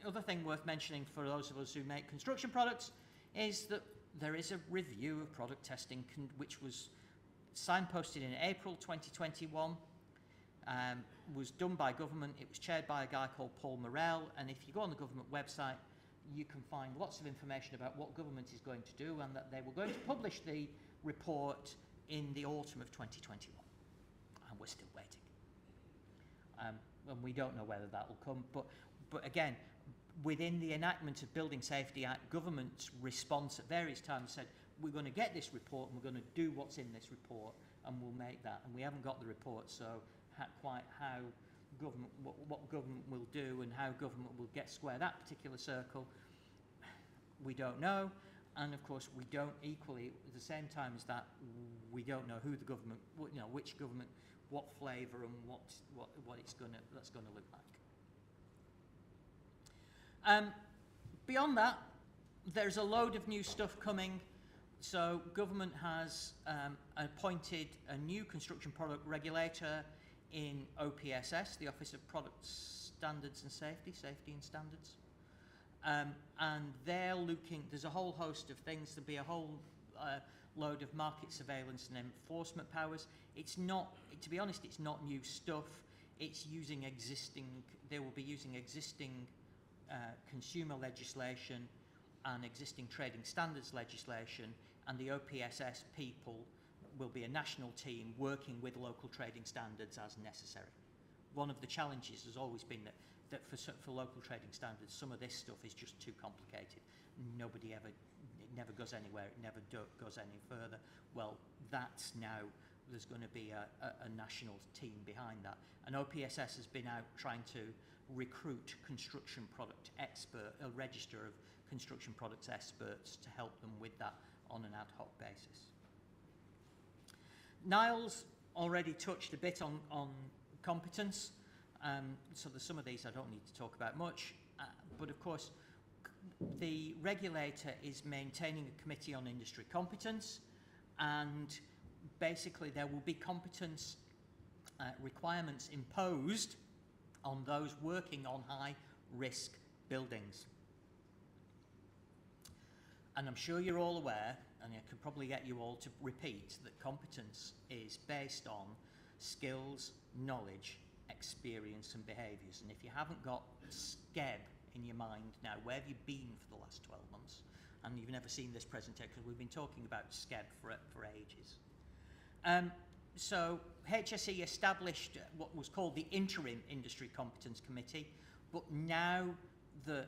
Other thing worth mentioning for those of us who make construction products is that there is a review of product testing which was signposted in April 2021, was done by government. It was chaired by a guy called Paul Morell, and if you go on the government website, you can find lots of information about what government is going to do, and that they were going to publish the report in the autumn of 2021, and we're still waiting. And we don't know whether that will come, but again, within the enactment of Building Safety Act, government's response at various times said, we're going to get this report and we're going to do what's in this report and we'll make that. And we haven't got the report, so quite how government, what government will do and how government will get square that particular circle, we don't know. And of course, we don't equally, at the same time as that, we don't know who the government, you know, which government, what flavour and what it's that's going to look like. Beyond that, there's a load of new stuff coming. So government has appointed a new construction product regulator in OPSS, the Office of Product Standards and Safety and Standards. And they're looking, there's a whole host of things. There'll be a whole load of market surveillance and enforcement powers. It's not, to be honest, it's not new stuff. It's using existing, they will be using existing consumer legislation and existing trading standards legislation, and the OPSS people will be a national team working with local trading standards as necessary. One of the challenges has always been that for local trading standards, some of this stuff is just too complicated. It never goes anywhere, it never goes any further. Well, that's now, there's going to be a national team behind that. And OPSS has been out trying to recruit construction product expert, a register of construction products experts to help them with that on an ad hoc basis. Niall's already touched a bit on competence, so there's some of these I don't need to talk about much, but of course the regulator is maintaining a committee on industry competence, and basically there will be competence requirements imposed on those working on high risk buildings. And I'm sure you're all aware, and I could probably get you all to repeat, that competence is based on skills, knowledge, experience and behaviours. And if you haven't got SCEB in your mind now, where have you been for the last 12 months? And you've never seen this presentation, because we've been talking about SCEB for ages. So HSE established what was called the Interim Industry Competence Committee, but now the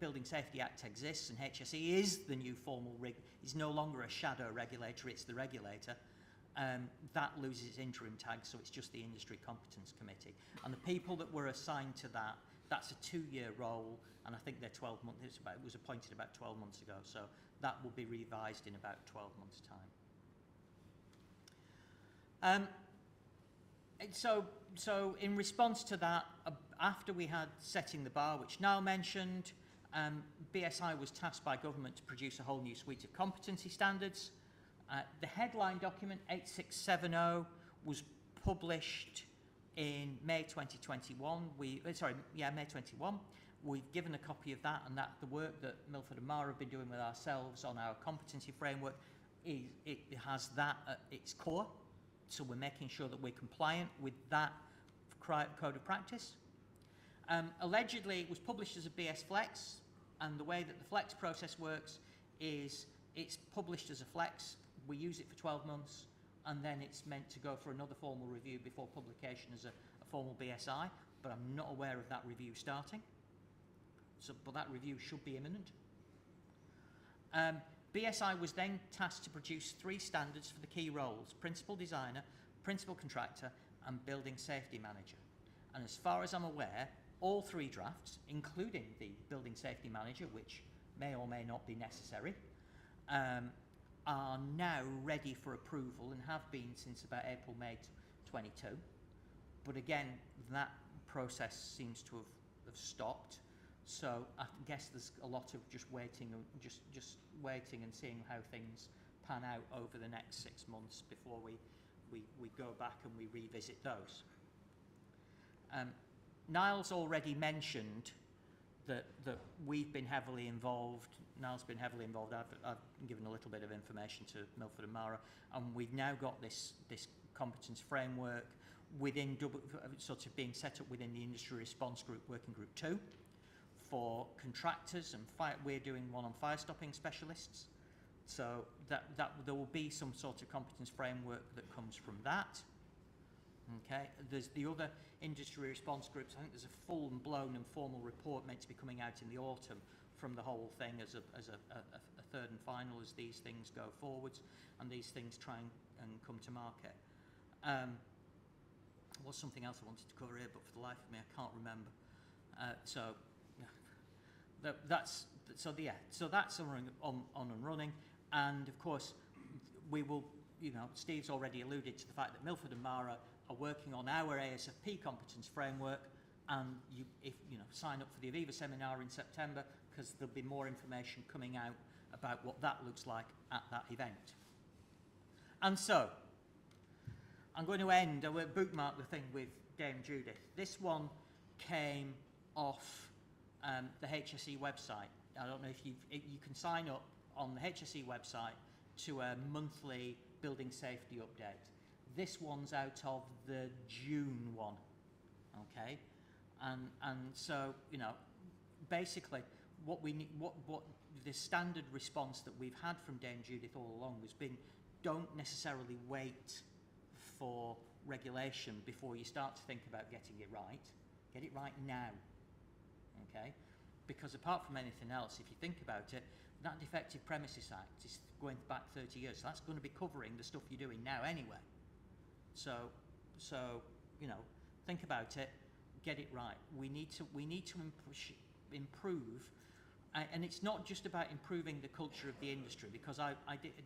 Building Safety Act exists and HSE is the new formal is no longer a shadow regulator, it's the regulator. That loses its interim tag, so it's just the Industry Competence Committee. And the people that were assigned to that, that's a 2-year role, and I think they're 12 months, it was appointed about 12 months ago, so that will be revised in about 12 months' time. So in response to that, after we had setting the bar, which Niall mentioned, BSI was tasked by government to produce a whole new suite of competency standards. The headline document, 8670, was published in May 2021. May 21. We've given a copy of that, and that the work that Milford and Mara have been doing with ourselves on our competency framework, it has that at its core. So we're making sure that we're compliant with that code of practice. Allegedly, it was published as a BS Flex, and the way that the Flex process works is it's published as a Flex, we use it for 12 months, and then it's meant to go for another formal review before publication as a formal BSI, but I'm not aware of that review starting. But that review should be imminent. BSI was then tasked to produce 3 standards for the key roles: principal designer, principal contractor, and building safety manager. And as far as I'm aware, all 3 drafts, including the building safety manager, which may or may not be necessary, are now ready for approval and have been since about April, May 22. But again, that process seems to have stopped. So I guess there's a lot of just waiting and seeing how things pan out over the next 6 months before we go back and we revisit those. Niall's already mentioned that we've been heavily involved. Niall's been heavily involved. I've given a little bit of information to Milford and Mara, and we've now got this competence framework within sort of being set up within the industry response group, working group 2. For contractors and we're doing one on fire stopping specialists, so that there will be some sort of competence framework that comes from that. Okay, there's the other industry response groups. I think there's a full and blown and formal report meant to be coming out in the autumn from the whole thing as a third and final as these things go forwards and these things try and come to market. There was something else I wanted to cover here, but for the life of me I can't remember. That's on and running, and of course we will, Steve's already alluded to the fact that Milford and Mara are working on our ASFP competence framework, and sign up for the Aviva seminar in September, because there'll be more information coming out about what that looks like at that event. And so I'm going to end, I will bookmark the thing with Dame Judith. This one came off the HSE website. I don't know if you can sign up on the HSE website to a monthly building safety update. This one's out of the June one, okay? And so, basically what we need, what the standard response that we've had from Dame Judith all along has been, don't necessarily wait for regulation before you start to think about getting it right. Get it right now. Okay, because apart from anything else, if you think about it, that Defective Premises Act is going back 30 years, so that's going to be covering the stuff you're doing now anyway. So think about it, get it right. We need to improve, and it's not just about improving the culture of the industry, because I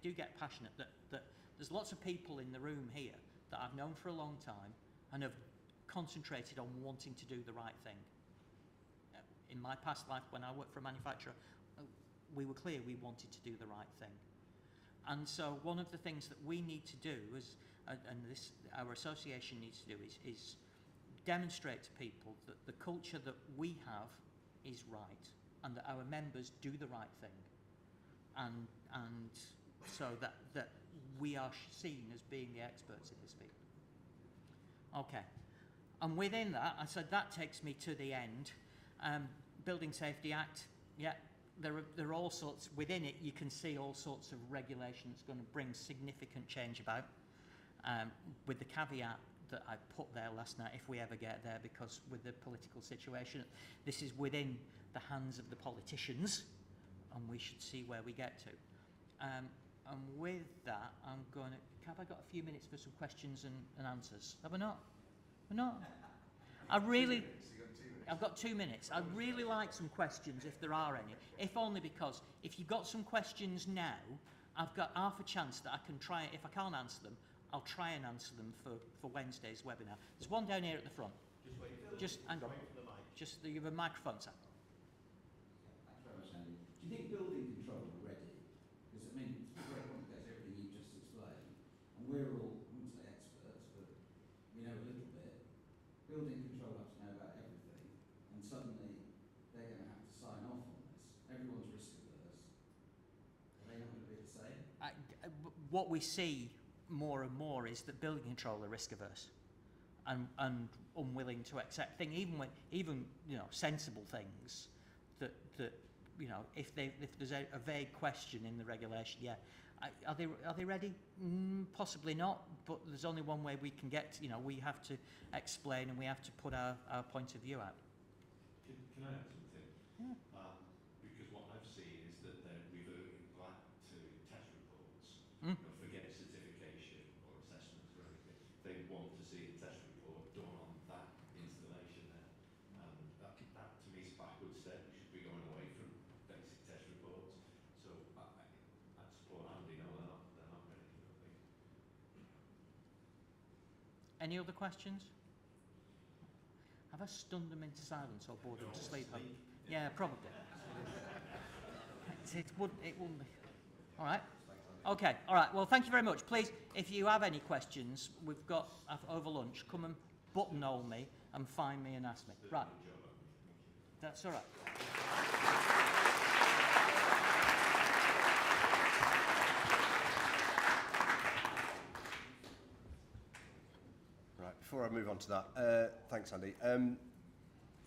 do get passionate that there's lots of people in the room here that I've known for a long time and have concentrated on wanting to do the right thing. In my past life, when I worked for a manufacturer, we were clear we wanted to do the right thing. And so one of the things that we need to do, our association needs to do, is demonstrate to people that the culture that we have is right, and that our members do the right thing, and so that we are seen as being the experts in this field. Okay, and within that, I said that takes me to the end. Building Safety Act, yeah, there are all sorts, within it you can see all sorts of regulation that's going to bring significant change about, with the caveat that I put there last night, if we ever get there, because with the political situation, this is within the hands of the politicians, and we should see where we get to. And with that, I'm going to, have I got a few minutes for some questions and answers? Have I not? Have I not? I've got 2 minutes. I'd really like some questions if there are any, if only because if you've got some questions now, I've got half a chance that I can try, if I can't answer them, I'll try and answer them for Wednesday's webinar. There's one down here at the front. Just hang on. Just you have a microphone, sir. you think building control are ready? Because, I mean, it's very complicated, everything you've just explained. And we're all, I wouldn't say experts, but we know a little bit. Building control have to know about everything. And suddenly, they're going to have to sign off on this. Everyone's risk averse. Are they not going to be the same? What we see more and more is that building control are risk averse and unwilling to accept things, even you know, sensible things that you know, if there's a vague question in the regulation, yeah, are they ready? Possibly not, but there's only one way we can get. You know, we have to explain and we have to put our point of view out. Can I add something? Yeah. Because what I've seen is that they're reverting back to test reports. Mm. You know, forget certification or assessments or anything. They want to see a test report done on that installation there. And that to me is a backward step. We should be going away from basic test reports. So I'd support Andy. No, they're not ready. I don't think. Any other questions? Have I stunned them into silence or bored them to sleep? Yeah, probably. It wouldn't be. All right. Okay. All right. Well, thank you very much. Please, if you have any questions, we've got over lunch. Come and buttonhole me and find me and ask me. Right. That's all right. Right, before I move on to that, thanks Andy.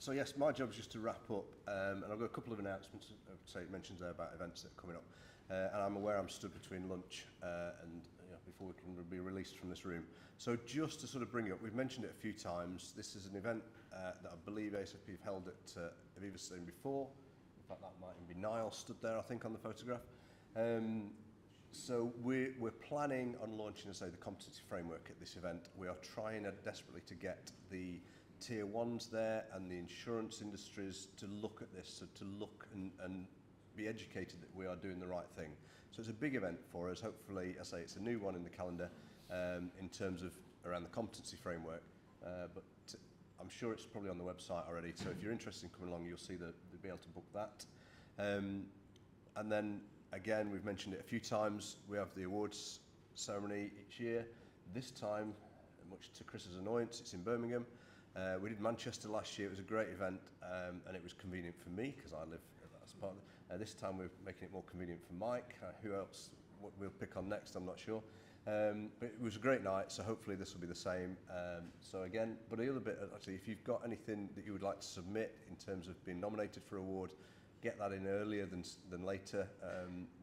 So yes, my job is just to wrap up, and I've got a couple of announcements. I would say it mentions there about events that are coming up, and I'm aware I'm stood between lunch and before we can be released from this room. So just to sort of bring it up, we've mentioned it a few times. This is an event that I believe ASFP have held at Aviva Stone before. In fact, that might even be Niall stood there, I think, on the photograph. So we're planning on launching, as I say, the competency framework at this event. We are trying desperately to get the tier ones there and the insurance industries to look at this, so to look and be educated that we are doing the right thing. So it's a big event for us. Hopefully, I say it's a new one in the calendar in terms of around the competency framework, but I'm sure it's probably on the website already. So if you're interested in coming along, you'll see that you'll be able to book that. And then again, we've mentioned it a few times, we have the awards ceremony each year. This time, much to Chris's annoyance, it's in Birmingham. We did Manchester last year. It was a great event, and it was convenient for me because I live as part of it. This time we're making it more convenient for Mike. Who else we'll pick on next, I'm not sure. But it was a great night, so hopefully this will be the same. So again, but the other bit, actually, if you've got anything that you would like to submit in terms of being nominated for award, get that in earlier than later.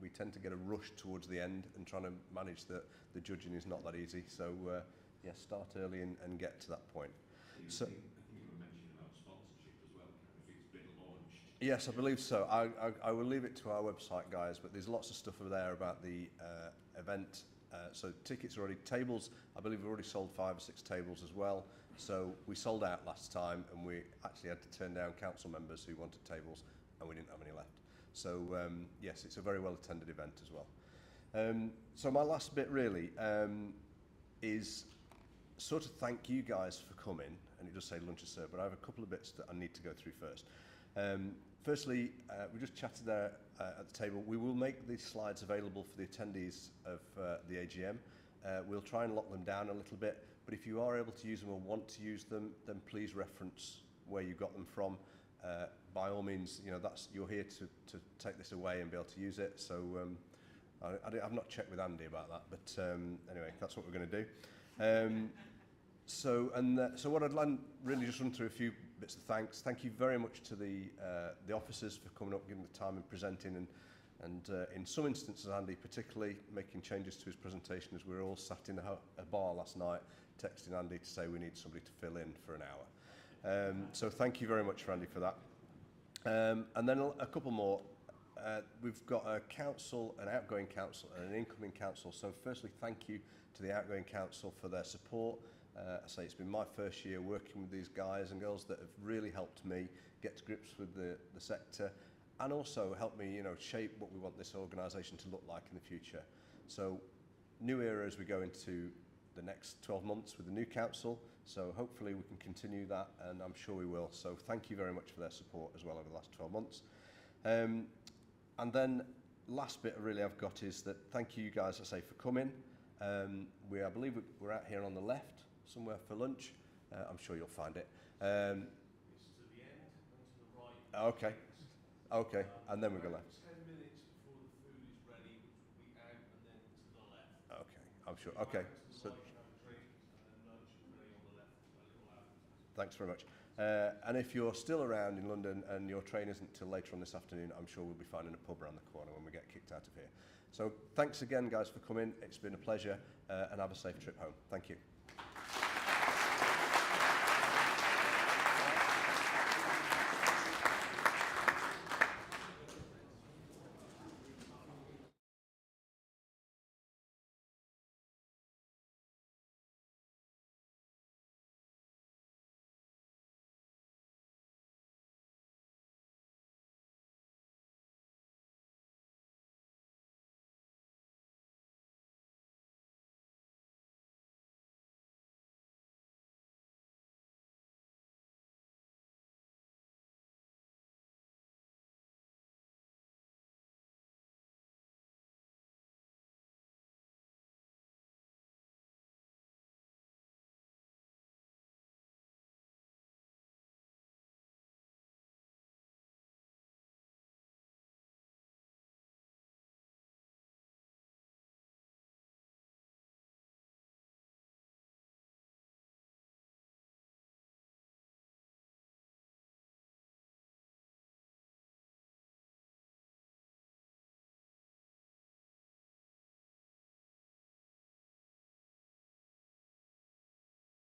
We tend to get a rush towards the end, and trying to manage the judging is not that easy. So yeah, start early and get to that point. So, I think you were mentioning about sponsorship as well, if it's been launched. yes, I believe so. I will leave it to our website, guys, but there's lots of stuff over there about the event. So tickets are already, tables, I believe we've already sold 5 or 6 tables as well. So we sold out last time, and we actually had to turn down council members who wanted tables, and we didn't have any left. So yes, it's a very well attended event as well. So my last bit really is sort of thank you guys for coming, and it does say lunch is served, but I have a couple of bits that I need to go through first. Firstly, we just chatted there at the table. We will make these slides available for the attendees of the AGM. We'll try and lock them down a little bit, but if you are able to use them or want to use them, then please reference where you got them from. By all means, you know, you're here to take this away and be able to use it. So I've not checked with Andy about that, but anyway, that's what we're going to do. So what I'd like really just run through a few bits of thanks. Thank you very much to the officers for coming up, giving the time and presenting, and in some instances, Andy particularly making changes to his presentation as we were all sat in a bar last night, texting Andy to say we need somebody to fill in for an hour. So thank you very much, Andy, for that. And then a couple more. We've got a council, an outgoing council, and an incoming council. So firstly, thank you to the outgoing council for their support. I say it's been my first year working with these guys and girls that have really helped me get to grips with the sector, and also helped me, you know, shape what we want this organisation to look like in the future. So new era as we go into the next 12 months with the new council. So hopefully we can continue that, and I'm sure we will. So thank you very much for their support as well over the last 12 months. And then last bit really I've got is that thank you guys, I say, for coming. I believe we're out here on the left somewhere for lunch. I'm sure you'll find it. It's to the end and to the right. Okay. Okay, and then we're going left. 10 minutes before the food is ready, which will be out and then to the left. Okay, I'm sure. Okay, so Right, have a drink, and then lunch is ready on the left, a little after. thanks very much. And if you're still around in London and your train isn't till later on this afternoon, I'm sure we'll be finding a pub around the corner when we get kicked out of here. So thanks again, guys, for coming. It's been a pleasure, and have a safe trip home. Thank you.